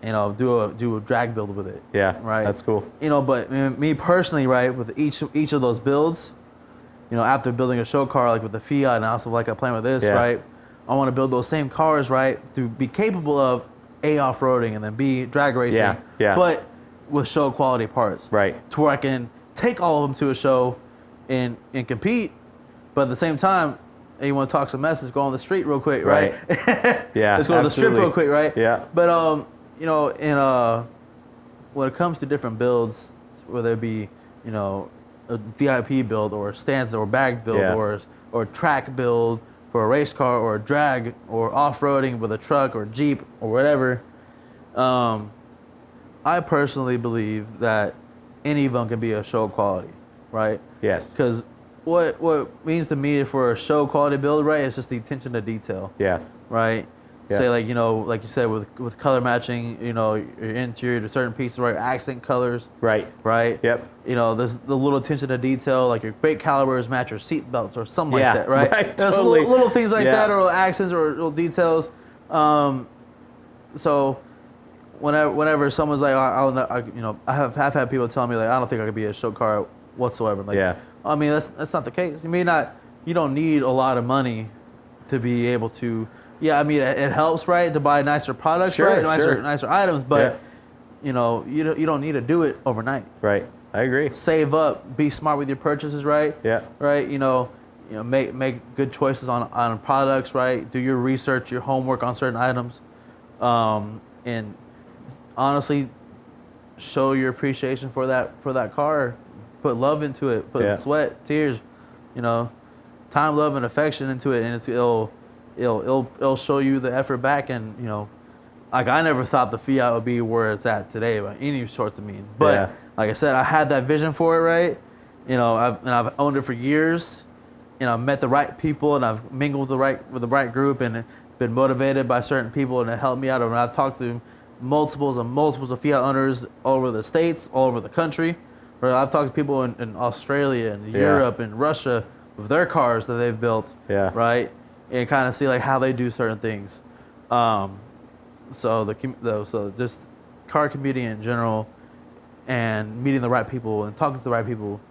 You know, do a drag build with it. Yeah, right. That's cool. You know, but me personally, right, with each of those builds, you know, after building a show car like with the Fiat and also like I plan with this, right, I want to build those same cars, right, to be capable of A, off-roading and then B, drag racing. Yeah. But with show quality parts. Right. To where I can take all of them to a show and compete, but at the same time, hey, you want to talk some mess, let's go on the street real quick, right? Yeah. Let's go to the strip real quick, right? Yeah. But you know, when it comes to different builds, whether it be, you know, a VIP build or a stance or bag build or track build for a race car or a drag or off-roading with a truck or Jeep or whatever, I personally believe that any of them can be a show quality, right? Yes. Because what means to me for a show quality build, right, is just the attention to detail. Yeah. Right? Yeah. Say, like, you know, like you said, with color matching, you know, your interior to certain pieces, right? Accent colors. Right. Yep. You know, there's the little attention to detail, like your brake calipers match your seat belts or something like that, right? Right. There's Totally. little things like that, or accents or little details. So whenever someone's like, I have had people tell me, like, I don't think I could be a show car whatsoever. Like, I mean, that's not the case. You don't need a lot of money to be able to. Yeah, I mean, it helps, right, to buy nicer products, right, nicer items, but you know, you don't need to do it overnight. Right, I agree. Save up, be smart with your purchases, right? Yeah. Right, you know, make good choices on products, right? Do your research, your homework on certain items, and honestly, show your appreciation for that car, put love into it, put sweat, tears, you know, time, love, and affection into it, and it'll show you the effort back. And you know, like I never thought the Fiat would be where it's at today by any sorts of means. But like I said, I had that vision for it, right? You know, I've owned it for years. You know, I've met the right people, and I've mingled with the right group, and been motivated by certain people, and it helped me out. And I've talked to multiples of Fiat owners all over the States, all over the country. Right? I've talked to people in Australia and Europe and Russia with their cars that they've built, right? And kind of see like how they do certain things. So just car community in general, and meeting the right people and talking to the right people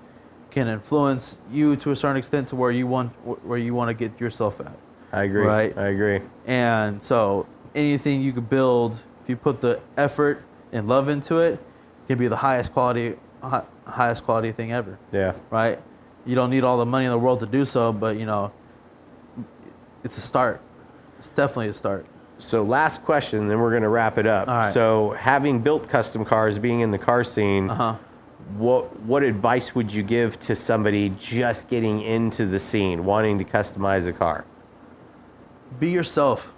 can influence you to a certain extent to where you want to get yourself at. I agree. Right? I agree. And so anything you could build, if you put the effort and love into it, can be the highest quality thing ever. Yeah. Right? You don't need all the money in the world to do so, but you know, it's a start. It's definitely a start. So last question, then we're going to wrap it up. All right. So having built custom cars, being in the car scene, what advice would you give to somebody just getting into the scene, wanting to customize a car? Be yourself.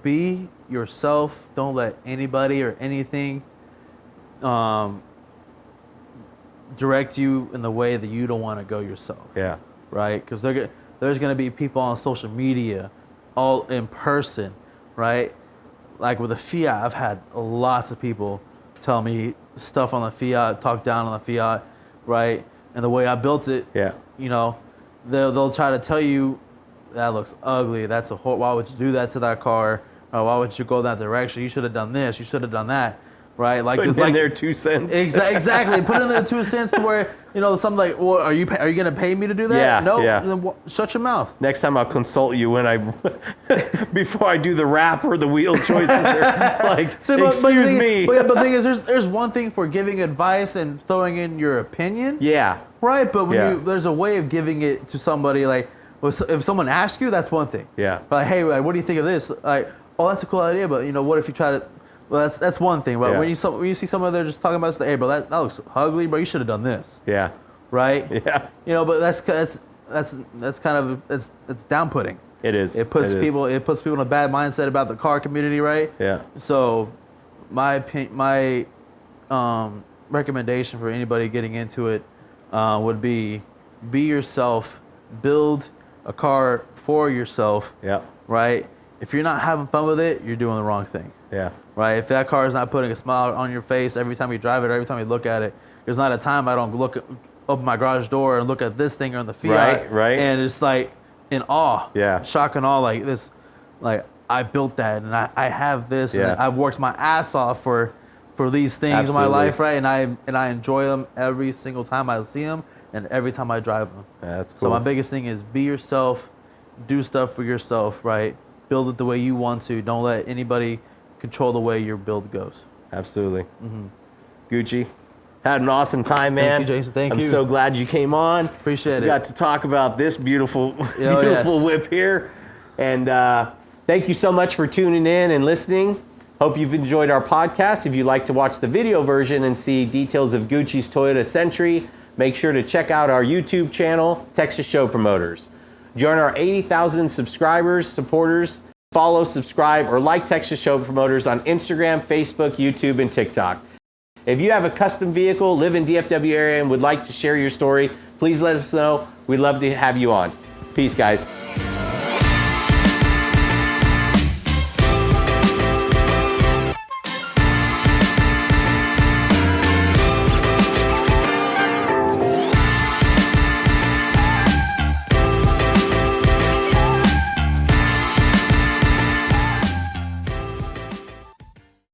Be yourself. Don't let anybody or anything direct you in the way that you don't want to go yourself. Yeah. Right? Because there's going to be people on social media, all in person, right? Like with the Fiat, I've had lots of people tell me stuff on the Fiat, talk down on the Fiat, right? And the way I built it, you know, they'll try to tell you that looks ugly. That's why would you do that to that car? Or why would you go that direction? You should have done this. You should have done that. Right? Like putting in their 2 cents. Exactly. Put in their 2 cents to where, you know, something like, well, are you going to pay me to do that? Yeah. No. Yeah. Then shut your mouth. Next time I'll consult you when before I do the wrap or the wheel choices. Like, excuse me. But the thing is, there's one thing for giving advice and throwing in your opinion. Yeah. Right? But when there's a way of giving it to somebody, like, if someone asks you, that's one thing. Yeah. Like, hey, what do you think of this? Like, oh, that's a cool idea, but, you know, what if you try to... Well, that's one thing, but when you see someone there just talking about, hey, bro, that looks ugly, bro. You should have done this. Yeah. Right. Yeah. You know, but that's kind of it's down-putting. It is. It puts people in a bad mindset about the car community, right? Yeah. So, my recommendation for anybody getting into it would be yourself, build a car for yourself. Yeah. Right. If you're not having fun with it, you're doing the wrong thing. Yeah. Right? If that car is not putting a smile on your face every time you drive it or every time you look at it, there's not a time I don't open my garage door and look at this thing or the Fiat. Right. And it's like in awe. Yeah. Shock and awe, like this, like I built that and I have this and I've worked my ass off for these things in my life, right? And I enjoy them every single time I see them and every time I drive them. Yeah, that's cool. So my biggest thing is be yourself, do stuff for yourself, right? Build it the way you want to. Don't let anybody control the way your build goes. Absolutely. Mm-hmm. Gucci, had an awesome time, man. Thank you, Jason. Thank you. I'm so glad you came on. Appreciate it. We got to talk about this beautiful whip here. And thank you so much for tuning in and listening. Hope you've enjoyed our podcast. If you'd like to watch the video version and see details of Gucci's Toyota Century, make sure to check out our YouTube channel, Texas Show Promoters. Join our 80,000 subscribers, supporters. Follow, subscribe, or like Texas Show Promoters on Instagram, Facebook, YouTube, and TikTok. If you have a custom vehicle, live in DFW area, and would like to share your story, please let us know. We'd love to have you on. Peace, guys.